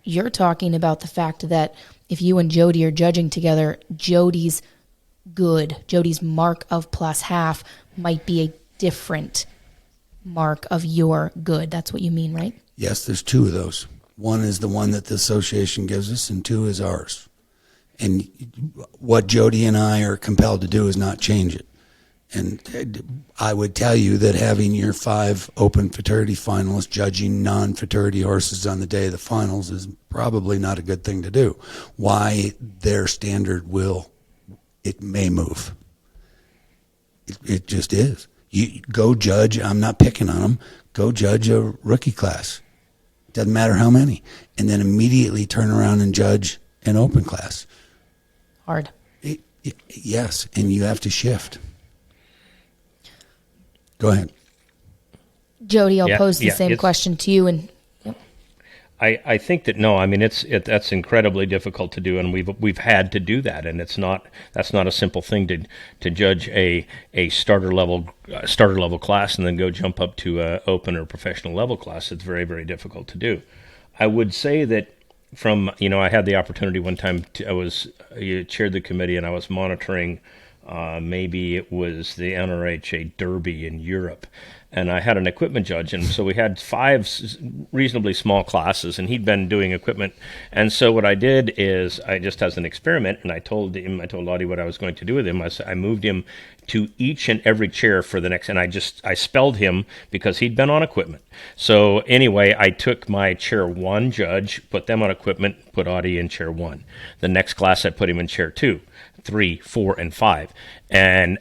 You're talking about the fact that if you and Jody are judging together, Jody's mark of +half might be a different mark of your good. That's what you mean, right? Yes, there's 2 of those. 1 is the one that the association gives us, and 2 is ours. And what Jody and I are compelled to do is not change it. And I would tell you that having your 5 Open Futurity finalists judging non-Futurity horses on the day of the finals is probably not a good thing to do. Why? Their standard it may move. It just is. You go judge, I'm not picking on them, go judge a rookie class. Doesn't matter how many. And then immediately turn around and judge an open class. Hard. Yes, and you have to shift. Go ahead. Jody, I'll pose the same question to you. And I think that no, I mean that's incredibly difficult to do, and we've had to do that, and that's not a simple thing to judge a starter level class and then go jump up to a open or professional level class. It's very, very difficult to do. I would say that I had the opportunity one time I chaired the committee and I was monitoring. Maybe it was the NRHA Derby in Europe. And I had an equipment judge, and so we had 5 reasonably small classes, and he'd been doing equipment. And so what I did is, I just as an experiment, and I told Lottie what I was going to do with him. I moved him to each and every chair for the next, and I spelled him because he'd been on equipment. So anyway, I took my chair 1 judge, put them on equipment, put Audie in chair 1. The next class I put him in chair 2. 3, 4, and 5. And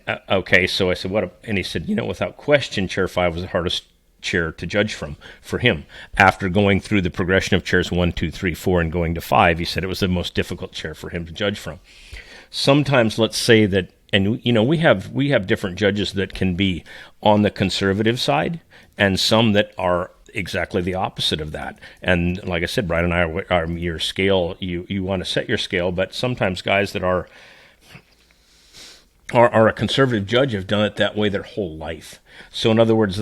so I said, what? And he said, without question, chair 5 was the hardest chair to judge for him. After going through the progression of chairs 1, 2, 3, 4, and going to 5, he said it was the most difficult chair for him to judge from. Sometimes, let's say that, and we have different judges that can be on the conservative side, and some that are exactly the opposite of that. And like I said, Brian and I are your scale. You want to set your scale, but sometimes guys that are a conservative judge have done it that way their whole life. So in other words,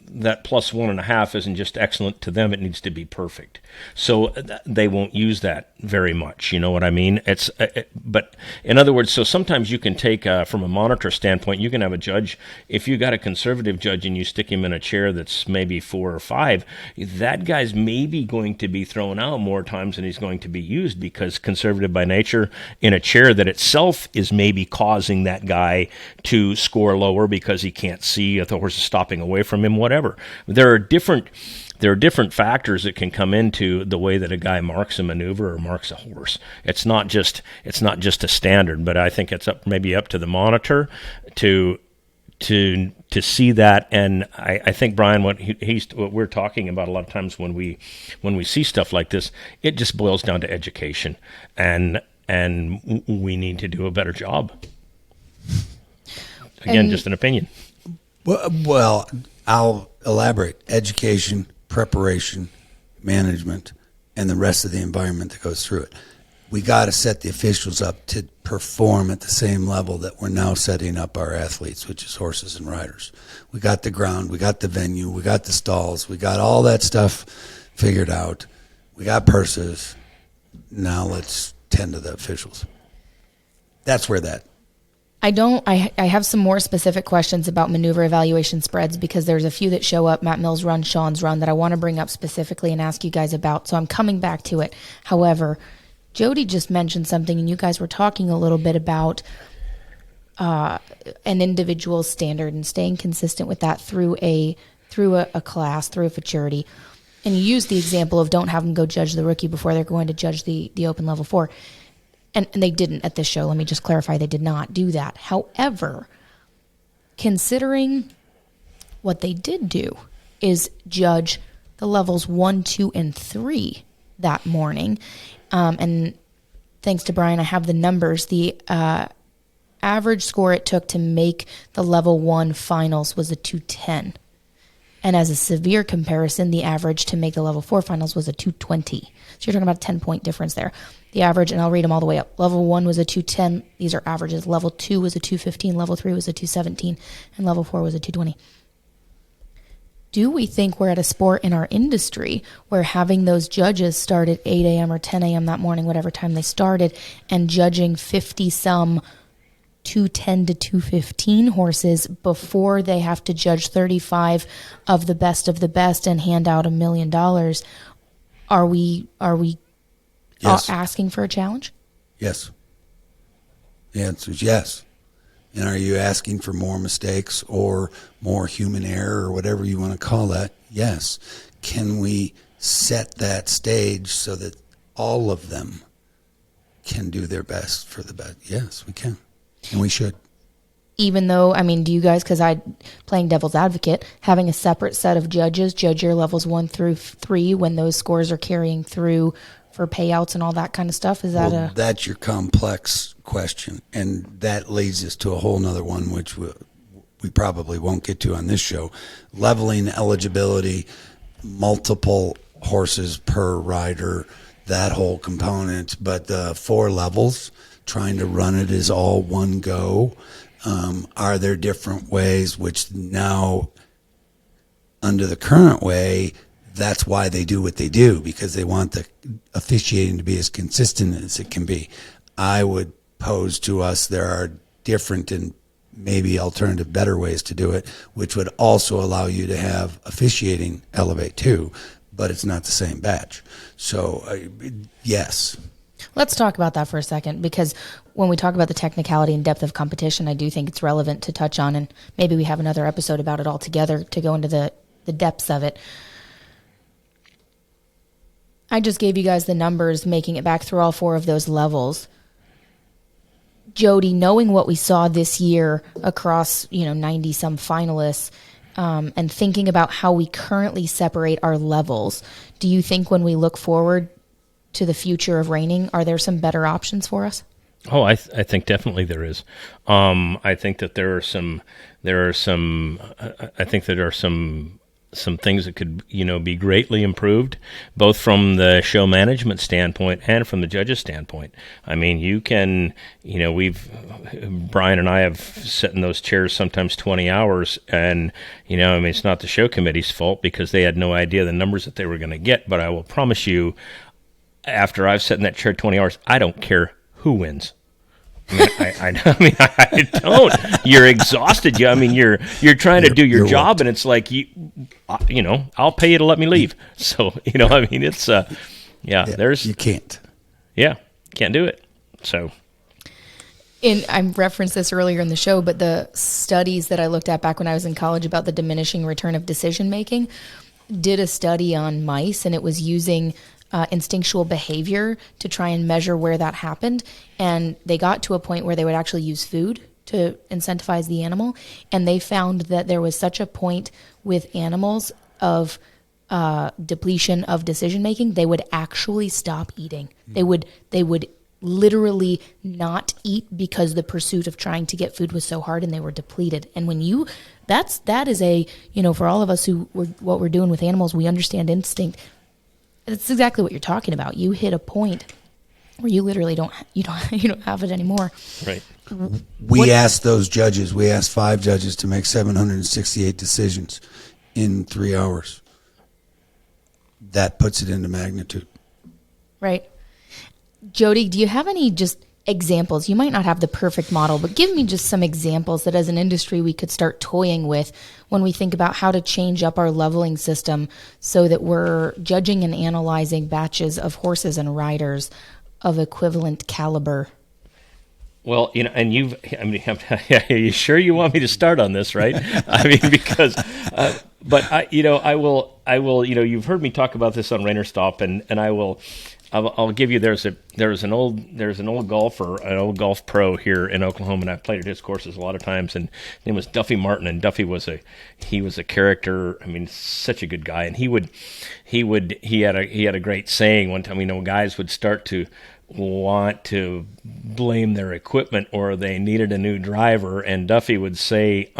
that plus 1.5 isn't just excellent to them; it needs to be perfect. So they won't use that very much. You know what I mean? But in other words, so sometimes you can take from a monitor standpoint, you can have a judge. If you got a conservative judge and you stick him in a chair that's maybe 4 or 5, that guy's maybe going to be thrown out more times than he's going to be used, because conservative by nature in a chair that itself is maybe causing that guy to score lower because he can't see if the horse is stopping away from him, whatever. There are different factors that can come into the way that a guy marks a maneuver or marks a horse. It's not just a standard, but I think it's maybe up to the monitor to see that. And I think, Brian, what we're talking about a lot of times when we see stuff like this, it just boils down to education, and we need to do a better job. Again, just an opinion. Well, I'll elaborate. Education, preparation, management, and the rest of the environment that goes through it. We got to set the officials up to perform at the same level that we're now setting up our athletes, which is horses and riders. We got the ground, we got the venue, we got the stalls, we got all that stuff figured out. We got purses. Now let's tend to the officials. That's where that. I have some more specific questions about maneuver evaluation spreads, because there's a few that show up, Matt Mills' run, Shawn's run, that I want to bring up specifically and ask you guys about. So I'm coming back to it. However, Jody just mentioned something, and you guys were talking a little bit about an individual standard and staying consistent with that through a class, through a futurity. And you used the example of don't have them go judge the rookie before they're going to judge the Open Level 4. And they didn't at this show. Let me just clarify, they did not do that. However, considering what they did do is judge the levels 1, 2, and 3 that morning. And thanks to Brian, I have the numbers. The average score it took to make the level 1 finals was a 210. And as a severe comparison, the average to make the level 4 finals was a 220. So you're talking about a 10-point difference there. The average, and I'll read them all the way up. Level 1 was a 210. These are averages. Level 2 was a 215. Level 3 was a 217. And level 4 was a 220. Do we think we're at a sport in our industry where having those judges start at 8 a.m. or 10 a.m. that morning, whatever time they started, and judging 50-some 210 to 215 horses before they have to judge 35 of the best and hand out $1 million, are we Yes. asking for a challenge? Yes. The answer is yes. And are you asking for more mistakes or more human error or whatever you want to call that? Yes. Can we set that stage so that all of them can do their best for the best? Yes, we can. And we should. Even though, I mean, do you guys, because playing devil's advocate, having a separate set of judges judge your levels 1 through 3 when those scores are carrying through for payouts and all that kind of stuff? Is that that's your complex question, and that leads us to a whole nother one, which we probably won't get to on this show. Leveling eligibility, multiple horses per rider, that whole component. But the 4 levels, trying to run it as all one go. Are there different ways, which now, under the current way, that's why they do what they do, because they want the officiating to be as consistent as it can be. I would pose to us there are different and maybe alternative better ways to do it, which would also allow you to have officiating elevate too, but it's not the same batch. So, yes. Let's talk about that for a second, because when we talk about the technicality and depth of competition, I do think it's relevant to touch on, and maybe we have another episode about it all together to go into the depths of it. I just gave you guys the numbers, making it back through all 4 of those levels. Jody, knowing what we saw this year across, 90-some finalists, and thinking about how we currently separate our levels, do you think when we look forward to the future of reining, are there some better options for us? Oh, I think definitely there is. I think that there are some some things that could, be greatly improved, both from the show management standpoint and from the judges' standpoint. I mean, you can, Brian and I have sat in those chairs sometimes 20 hours, and, it's not the show committee's fault because they had no idea the numbers that they were going to get, but I will promise you, after I've sat in that chair 20 hours, I don't care who wins. I don't. You're exhausted. You're trying to do your job, and it's like I'll pay you to let me leave. So it's there's you can't. Yeah, can't do it. So. And I referenced this earlier in the show, but the studies that I looked at back when I was in college about the diminishing return of decision making did a study on mice, and it was using instinctual behavior to try and measure where that happened. And they got to a point where they would actually use food to incentivize the animal. And they found that there was such a point with animals of depletion of decision making, they would actually stop eating. They would literally not eat because the pursuit of trying to get food was so hard and they were depleted. And when that is for all of us what we're doing with animals, we understand instinct. That's exactly what you're talking about. You hit a point where you literally don't have it anymore. Right. We asked 5 judges to make 768 decisions in 3 hours. That puts it into magnitude. Right. Jody, do you have any just examples? You might not have the perfect model, but give me just some examples that as an industry we could start toying with when we think about how to change up our leveling system so that we're judging and analyzing batches of horses and riders of equivalent caliber. Well, and are you sure you want me to start on this, right? Because, but I will, you've heard me talk about this on Rainer Stop, and I'll give you, there's an old golfer, an old golf pro here in Oklahoma, and I've played at his courses a lot of times, and his name was Duffy Martin, and Duffy was a character, such a good guy, and he had a great saying one time, guys would start to want to blame their equipment or they needed a new driver, and Duffy would say,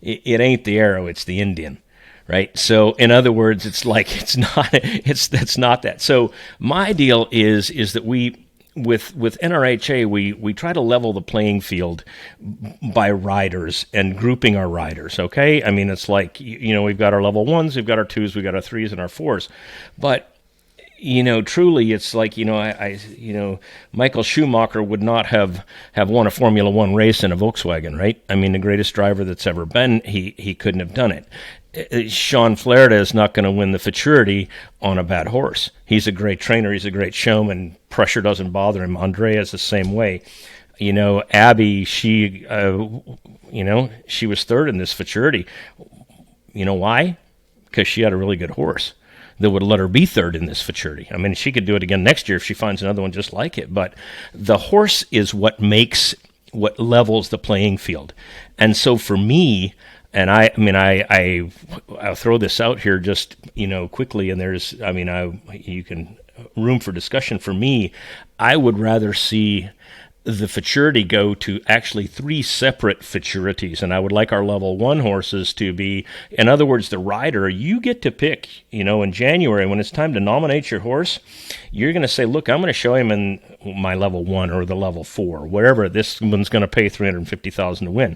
it ain't the arrow, it's the Indian. Right. So in other words, it's like, that's not that. So my deal is that we, with NRHA, we try to level the playing field by riders and grouping our riders. Okay. It's like, we've got our level 1s, we've got our 2s, we've got our 3s and our 4s, but truly, it's like, Michael Schumacher would not have won a Formula One race in a Volkswagen, right? The greatest driver that's ever been, he couldn't have done it. Shawn Flarida is not going to win the Futurity on a bad horse. He's a great trainer. He's a great showman. Pressure doesn't bother him. Andrea's the same way. Abby, she was third in this Futurity. Why? Because she had a really good horse that would let her be third in this Futurity. She could do it again next year if she finds another one just like it. But the horse is what levels the playing field. And so for me, and I'll throw this out here just, quickly, and there's, you can room for discussion. For me, I would rather see the Futurity go to actually 3 separate Futurities, and I would like our level 1 horses to be, in other words, the rider, you get to pick, in January, when it's time to nominate your horse, you're going to say, look, I'm going to show him in my level 1 or the level 4, wherever, this one's going to pay $350,000 to win.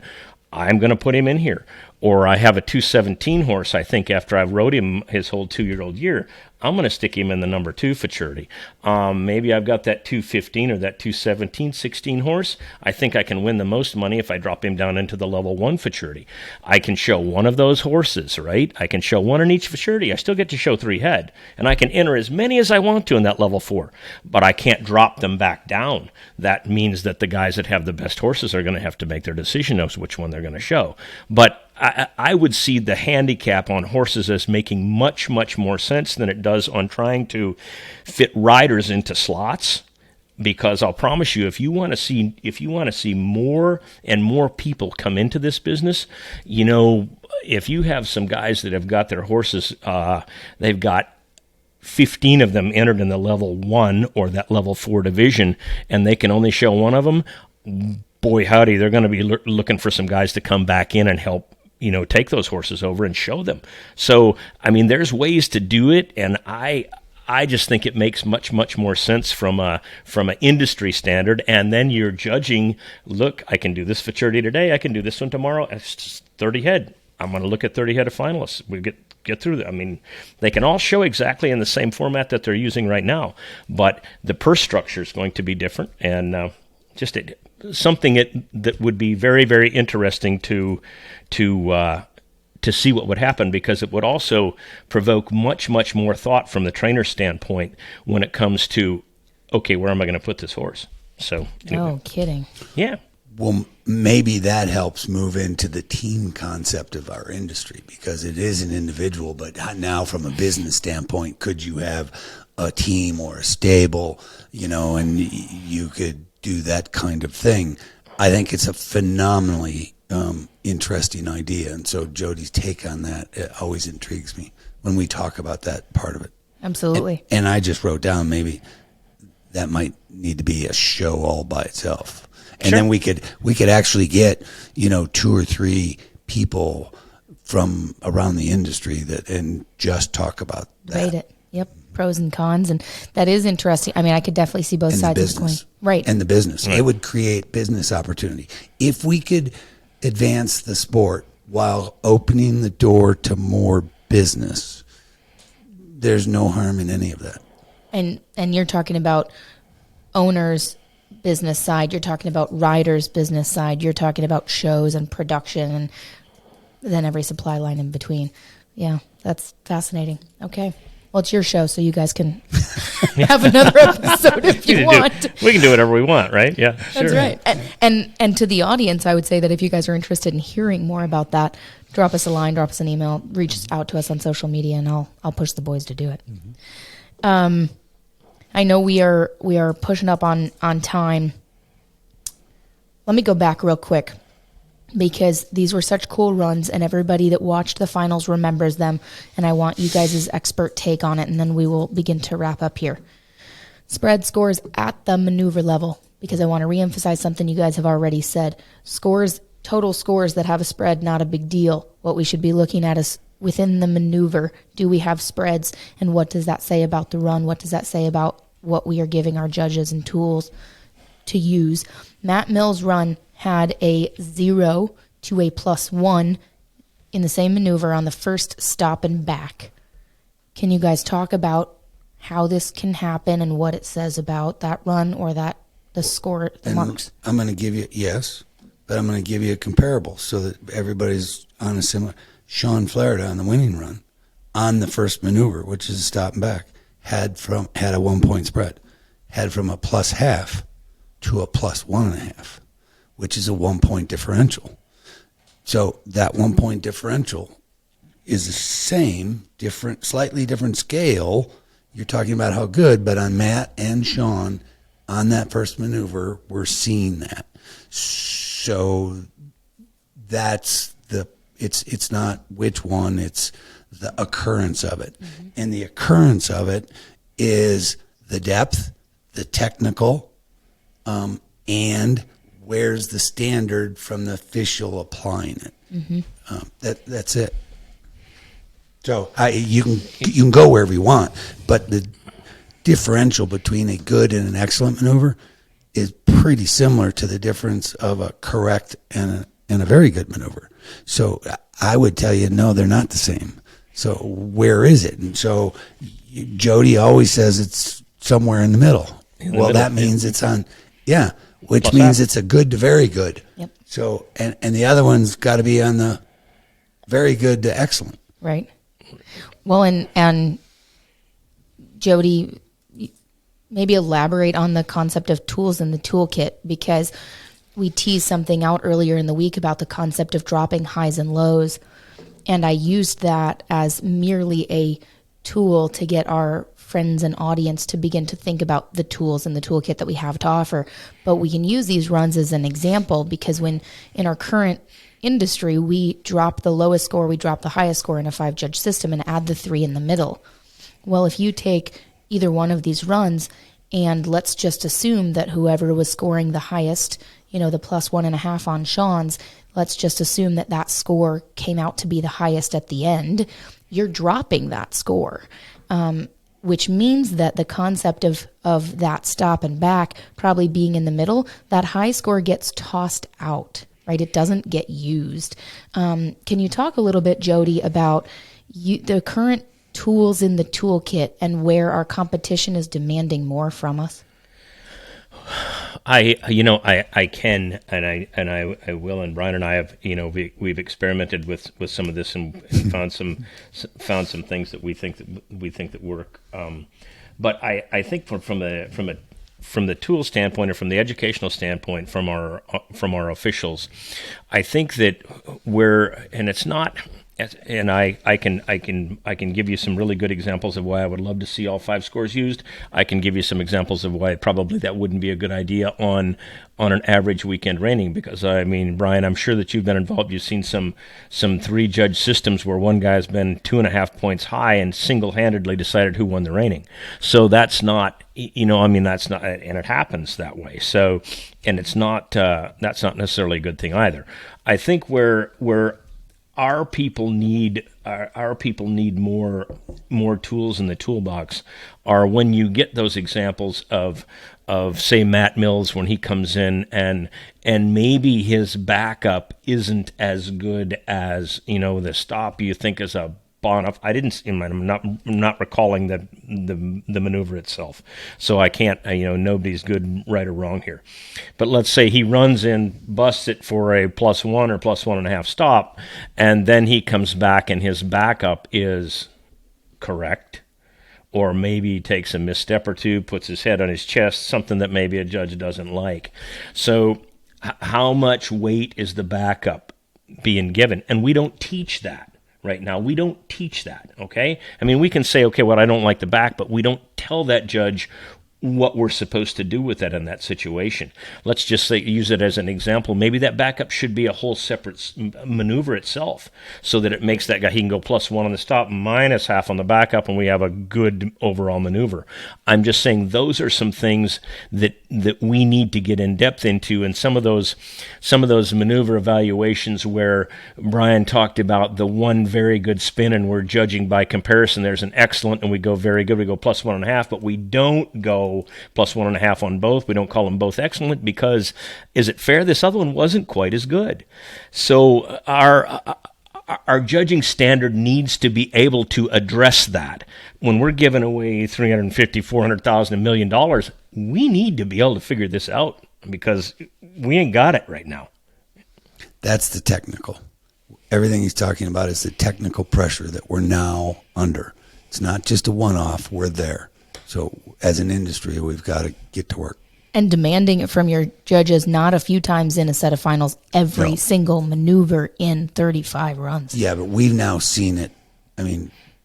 I'm going to put him in here. Or I have a 217 horse, I think, after I've rode him his whole 2-year-old year, I'm going to stick him in the number 2 Futurity. Maybe I've got that 215 or that 217, 16 horse. I think I can win the most money if I drop him down into the level 1 Futurity. I can show one of those horses, right? I can show one in each Futurity. I still get to show 3 head. And I can enter as many as I want to in that level 4. But I can't drop them back down. That means that the guys that have the best horses are going to have to make their decision of which one they're going to show. But I would see the handicap on horses as making much, much more sense than it does on trying to fit riders into slots. Because I'll promise you, if you want to see more and more people come into this business, if you have some guys that have got their horses, they've got 15 of them entered in the level 1 or that level 4 division, and they can only show one of them. Boy, howdy, they're going to be looking for some guys to come back in and help take those horses over and show them. So, I mean, there's ways to do it, and I just think it makes much, much more sense from an industry standard. And then you're judging, look, I can do this futurity today, I can do this one tomorrow. It's just 30 head. I'm going to look at 30 head of finalists. We get through that. I mean, they can all show exactly in the same format that they're using right now, but the purse structure is going to be different, and something that would be very, very interesting to see what would happen, because it would also provoke much, much more thought from the trainer's standpoint when it comes to, okay, where am I going to put this horse? So, anyway. No kidding. Yeah. Well, maybe that helps move into the team concept of our industry, because it is an individual, but now from a business standpoint, could you have a team or a stable, and you could do that kind of thing? I think it's a phenomenally interesting idea, and so Jody's take on that always intrigues me when we talk about that part of it. Absolutely. And I just wrote down maybe that might need to be a show all by itself. And Sure. then we could actually get 2 or 3 people from around the industry and just talk about that. Rate it. Yep. Pros and cons, and that is interesting. I mean, I could definitely see both And sides the of the coin. business. Right. And the business. Right. It would create business opportunity. If we could advance the sport while opening the door to more business, there's no harm in any of that. And you're talking about owners' business side. You're talking about riders' business side. You're talking about shows and production, and then every supply line in between. Yeah, that's fascinating. Okay. Well, it's your show, so you guys can have another episode if you want. We can do whatever we want, right? Yeah, sure. That's right. And to the audience, I would say that if you guys are interested in hearing more about that, drop us a line, drop us an email, reach out to us on social media, and I'll push the boys to do it. Mm-hmm. I know we are pushing up on time. Let me go back real quick, because these were such cool runs, and everybody that watched the finals remembers them, and I want you guys' expert take on it, and then we will begin to wrap up here. Spread scores at the maneuver level, because I want to reemphasize something you guys have already said. Total scores that have a spread, not a big deal. What we should be looking at is within the maneuver, do we have spreads, and what does that say about the run? What does that say about what we are giving our judges and tools to use? Matt Mills' run had a 0 to a +1 in the same maneuver on the first stop and back. Can you guys talk about how this can happen and what it says about that run or the score, the marks? I'm going to give you, yes, but I'm going to give you a comparable so that everybody's on a similar. Shawn Flarida on the winning run on the first maneuver, which is a stop and back, had a 1 point spread, had from a +0.5 to a +1.5, which is a 1 point differential. So that 1 point differential is the same, slightly different scale. You're talking about how good, but on Matt and Shawn on that first maneuver, we're seeing that. So that's it's not which one, it's the occurrence of it. Mm-hmm. And the occurrence of it is the depth, the technical, and where's the standard from the official applying it. Mm-hmm. That's it. So you can go wherever you want, but the differential between a good and an excellent maneuver is pretty similar to the difference of a correct and a very good maneuver. So I would tell you, no, they're not the same. So where is it? And so Jody always says it's somewhere in the middle. That means it's on, which means it's a good to very good. Yep. So, and the other one's got to be on the very good to excellent. Right. Well, and Jody, maybe elaborate on the concept of tools in the toolkit, because we teased something out earlier in the week about the concept of dropping highs and lows. And I used that as merely a tool to get our friends and audience to begin to think about the tools in the toolkit that we have to offer. But we can use these runs as an example, because when in our current industry, we drop the lowest score, we drop the highest score in a 5-judge system and add the 3 in the middle. Well, if you take either one of these runs, and let's just assume that whoever was scoring the highest the plus 1.5 on Shawn's, let's just assume that score came out to be the highest at the end. You're dropping that score, which means that the concept of that stop and back probably being in the middle, that high score gets tossed out, right? It doesn't get used. Can you talk a little bit, Jody, about the current tools in the toolkit and where our competition is demanding more from us? I can, and I will, and Brian and I have, we've experimented with some of this and found some things that we think that work. But I think from the tool standpoint, or from the educational standpoint, from our officials, I think that and it's not. And I can give you some really good examples of why I would love to see all 5 scores used. I can give you some examples of why probably that wouldn't be a good idea on an average weekend reining. Because Brian, I'm sure that you've been involved. You've seen some 3-judge systems where one guy's been 2.5 points high and single-handedly decided who won the reining. So that's not, that's not, and it happens that way. So, and it's not that's not necessarily a good thing either. I think where our people need more tools in the toolbox are when you get those examples of say Matt Mills, when he comes in and maybe his backup isn't as good as the stop you think is a Bonhoff. I'm not recalling the maneuver itself, so I can't. Nobody's good, right or wrong here. But let's say he runs in, busts it for a +1 or +1.5 stop, and then he comes back and his backup is correct, or maybe he takes a misstep or two, puts his head on his chest, something that maybe a judge doesn't like. So, how much weight is the backup being given? And we don't teach that. Right now, we don't teach that, okay? We can say, okay, well, I don't like the back, but we don't tell that judge what we're supposed to do with that in that situation. Let's just say, use it as an example. Maybe that backup should be a whole separate maneuver itself, so that it makes that guy, he can go +1 on the stop, -0.5 on the backup, and we have a good overall maneuver. I'm just saying those are some things that we need to get in depth into, and some of those maneuver evaluations where Brian talked about the one very good spin and we're judging by comparison. There's an excellent and we go very good, we go +1.5, but we don't go +1.5 on both. We don't call them both excellent because, is it fair? This other one wasn't quite as good. So our judging standard needs to be able to address that. When we're giving away $350,000, $400,000, $1 million, we need to be able to figure this out because we ain't got it right now. That's the technical. Everything he's talking about is the technical pressure that we're now under. It's not just a one-off. We're there. So as an industry, we've got to get to work. And demanding it from your judges not a few times in a set of finals, every single maneuver in 35 runs. Yeah, but we've now seen it.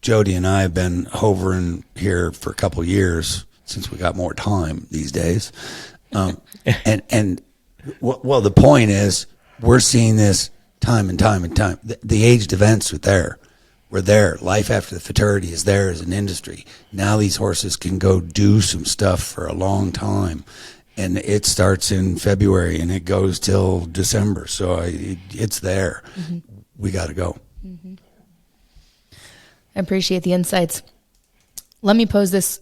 Jody and I have been hovering here for a couple of years since we got more time these days. Well, the point is we're seeing this time and time and time. The aged events are there. We're there. Life after the futurity is there as an industry. Now these horses can go do some stuff for a long time. And it starts in February and it goes till December. So it's there. Mm-hmm. We got to go. Mm-hmm. I appreciate the insights. Let me pose this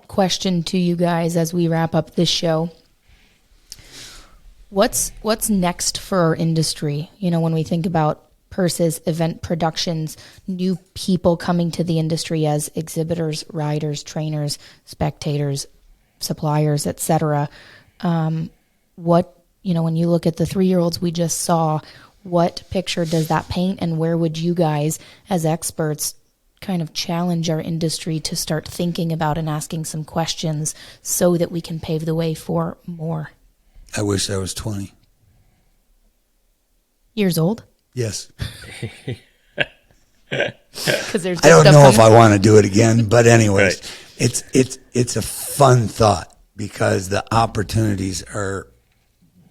question to you guys as we wrap up this show. What's next for our industry? When we think about purses, event productions, new people coming to the industry as exhibitors, riders, trainers, spectators, suppliers, etc. When you look at the 3-year-olds we just saw, what picture does that paint, and where would you guys as experts kind of challenge our industry to start thinking about and asking some questions so that we can pave the way for more? I wish I was 20. Years old? Yes. Because there's. I don't know if I want to do it again, but anyways, right. It's a fun thought because the opportunities are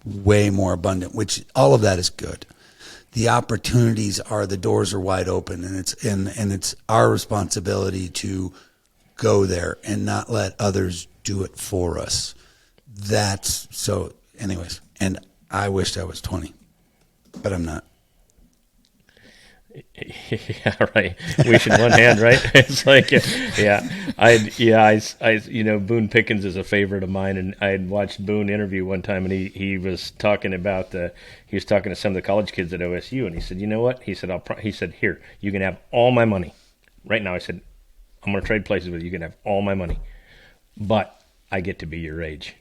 way more abundant. Which all of that is good. The opportunities are, the doors are wide open, and it's our responsibility to go there and not let others do it for us. That's so. anyways. And I wished I was 20, but I'm not. Yeah, right. Wish in one hand, right? It's like, Boone Pickens is a favorite of mine, and I had watched Boone interview one time, and he was talking about he was talking to some of the college kids at OSU, and he said, you know what? He said, he said, here, you can have all my money right now. I said, I'm going to trade places with you. You can have all my money, but I get to be your age.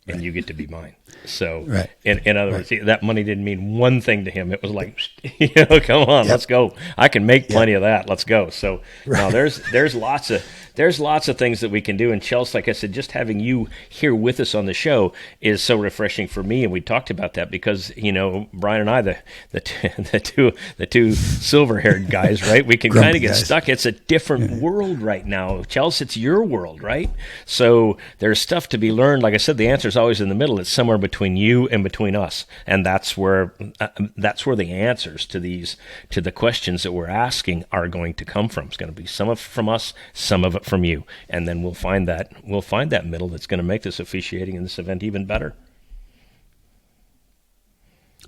And you get to be mine. So, in other words, that money didn't mean one thing to him. It was like, come on, let's go. I can make plenty of that. Let's go. So, now there's lots of things that we can do. And Chelsea, like I said, just having you here with us on the show is so refreshing for me. And we talked about that because Brian and I, the two silver-haired guys, right? We can kind of get stuck. It's a different world right now. Chelsea, it's your world, right? So there's stuff to be learned. Like I said, the answer is always in the middle. It's somewhere between you and between us, and that's where the answers to the questions that we're asking are going to come from. It's going to be some of it from us, some of it from you, and then we'll find that middle that's going to make this officiating in this event even better.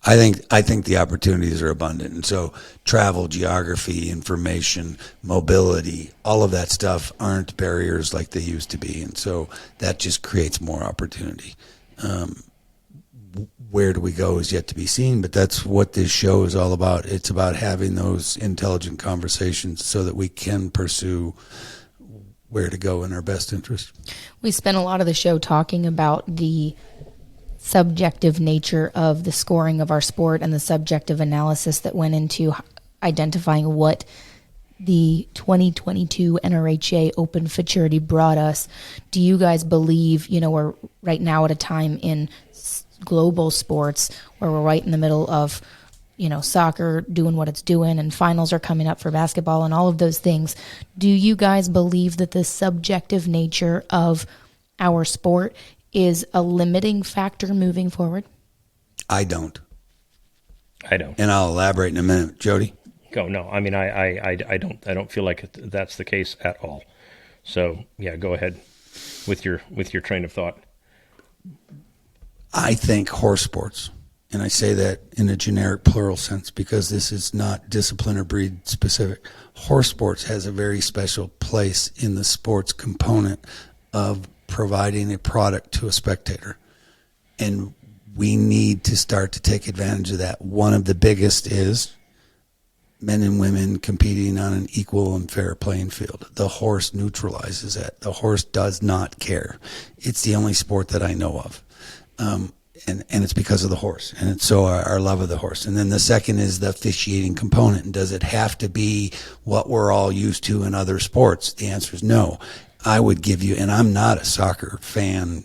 I think the opportunities are abundant, and so travel, geography, information, mobility, all of that stuff aren't barriers like they used to be, and so that just creates more opportunity. Where do we go is yet to be seen, but that's what this show is all about. It's about having those intelligent conversations so that we can pursue where to go in our best interest. We spent a lot of the show talking about the subjective nature of the scoring of our sport and the subjective analysis that went into identifying what the 2022 NRHA Open Futurity brought us. Do you guys believe, we're right now at a time in global sports where we're right in the middle of, soccer doing what it's doing and finals are coming up for basketball and all of those things. Do you guys believe that the subjective nature of our sport is a limiting factor moving forward? I don't. And I'll elaborate in a minute. Jody? Go. No, I mean, I don't feel like that's the case at all. So, yeah, go ahead with your train of thought. I think horse sports, and I say that in a generic plural sense because this is not discipline or breed specific. Horse sports has a very special place in the sports component of providing a product to a spectator. And we need to start to take advantage of that. One of the biggest is men and women competing on an equal and fair playing field. The horse neutralizes that. The horse does not care. It's the only sport that I know of. And it's because of the horse. And it's so our love of the horse. And then the second is the officiating component. And does it have to be what we're all used to in other sports? The answer is no. I would give you, and I'm not a soccer fan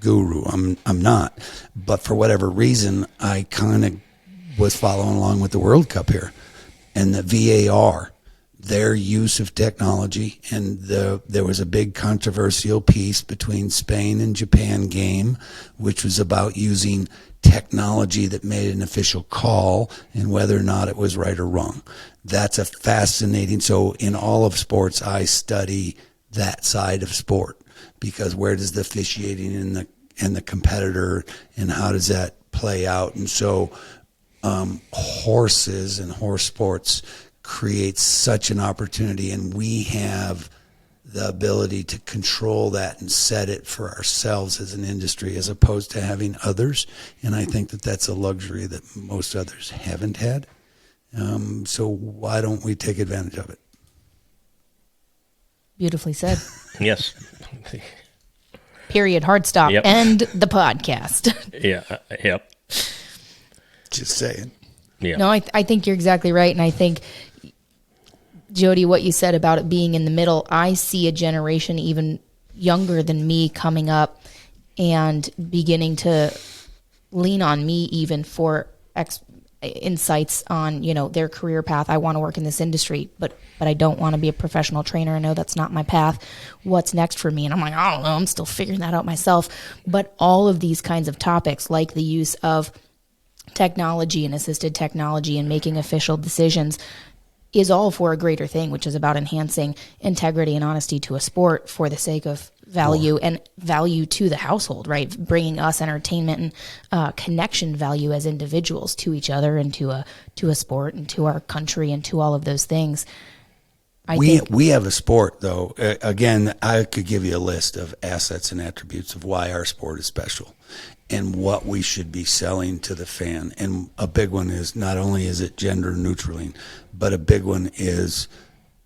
guru. I'm not. But for whatever reason, I kind of was following along with the World Cup here. And the VAR, their use of technology, and there was a big controversial piece between Spain and Japan game, which was about using technology that made an official call and whether or not it was right or wrong. That's a fascinating, so in all of sports, I study that side of sport, because where does the officiating and the competitor, and how does that play out? And so horses and horse sports creates such an opportunity, and we have the ability to control that and set it for ourselves as an industry as opposed to having others. And I think that that's a luxury that most others haven't had. So why don't we take advantage of it? Beautifully said. Yes. Period. Hard stop. Yep. End the podcast. Yeah. Yep. Just saying. Yeah. No, I think you're exactly right. And I think, Jody, what you said about it being in the middle, I see a generation even younger than me coming up and beginning to lean on me even for insights on, their career path. I want to work in this industry, but I don't want to be a professional trainer. I know that's not my path. What's next for me? And I'm like, I don't know. I'm still figuring that out myself. But all of these kinds of topics, like the use of technology and assisted technology and making official decisions, is all for a greater thing, which is about enhancing integrity and honesty to a sport for the sake of value and value to the household, right? Bringing us entertainment and connection value as individuals to each other and to a sport and to our country and to all of those things. We have a sport, though. Again, I could give you a list of assets and attributes of why our sport is special and what we should be selling to the fan. And a big one is not only is it gender neutraling, but a big one is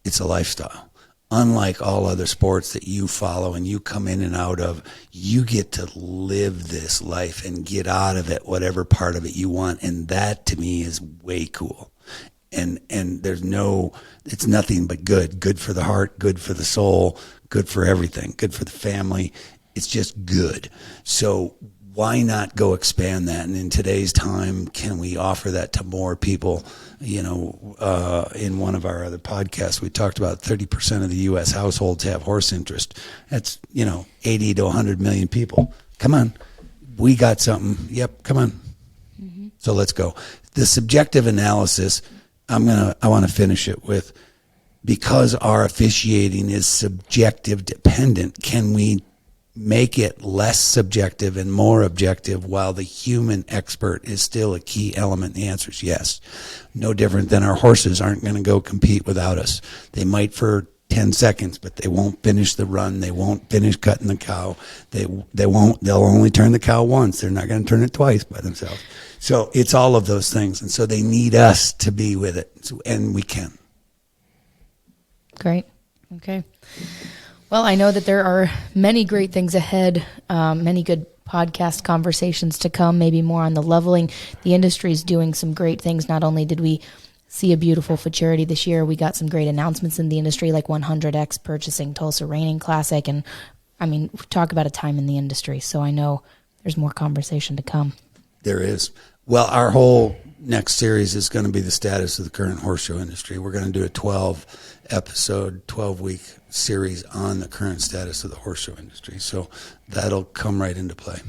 it's a lifestyle. Unlike all other sports that you follow and you come in and out of, you get to live this life and get out of it whatever part of it you want. And that, to me, is way cool. And it's nothing but good for the heart, good for the soul, good for everything, good for the family. It's just good. So why not go expand that? And in today's time, can we offer that to more people? In one of our other podcasts, we talked about 30% of the U.S. households have horse interest. That's, 80 to 100 million people. Come on. We got something. Yep. Come on. Mm-hmm. So let's go. The subjective analysis, I want to finish it with, because our officiating is subjective dependent, can we make it less subjective and more objective while the human expert is still a key element? The answer is yes. No different than our horses aren't going to go compete without us. They might for 10 seconds, but they won't finish the run. They won't finish cutting the cow. They'll only turn the cow once. They're not going to turn it twice by themselves. So it's all of those things. And so they need us to be with it. And we can. Great. Okay. Well, I know that there are many great things ahead, many good podcast conversations to come, maybe more on the leveling. The industry is doing some great things. Not only did we see a beautiful Futurity this year, we got some great announcements in the industry, like 100X purchasing Tulsa Reining Classic. And talk about a time in the industry. So I know there's more conversation to come. There is. Well, our whole next series is going to be the status of the current horse show industry. We're going to do a 12-week series on the current status of the horse show industry. So that'll come right into play.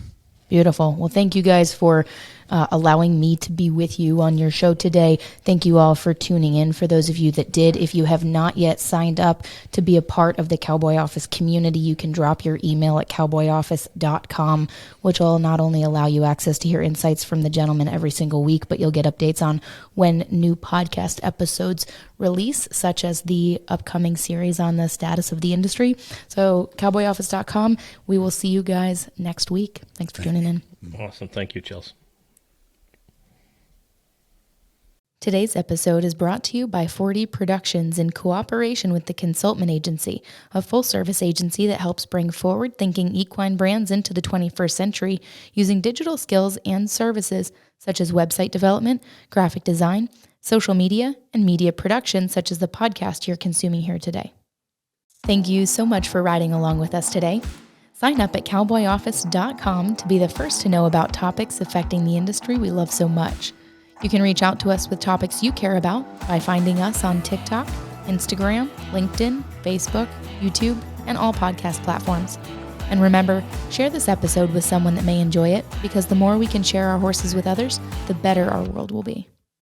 Beautiful. Well, thank you guys for allowing me to be with you on your show today. Thank you all for tuning in. For those of you that did, if you have not yet signed up to be a part of the Cowboy Office community, you can drop your email at cowboyoffice.com, which will not only allow you access to hear insights from the gentleman every single week, but you'll get updates on when new podcast episodes release, such as the upcoming series on the status of the industry. So cowboyoffice.com. We will see you guys next week. Thanks for tuning in. Awesome. Thank you, Chelsea. Today's episode is brought to you by 4D Productions in cooperation with the Consultment Agency, a full-service agency that helps bring forward-thinking equine brands into the 21st century using digital skills and services such as website development, graphic design, social media, and media production such as the podcast you're consuming here today. Thank you so much for riding along with us today. Sign up at cowboyoffice.com to be the first to know about topics affecting the industry we love so much. You can reach out to us with topics you care about by finding us on TikTok, Instagram, LinkedIn, Facebook, YouTube, and all podcast platforms. And remember, share this episode with someone that may enjoy it, because the more we can share our horses with others, the better our world will be.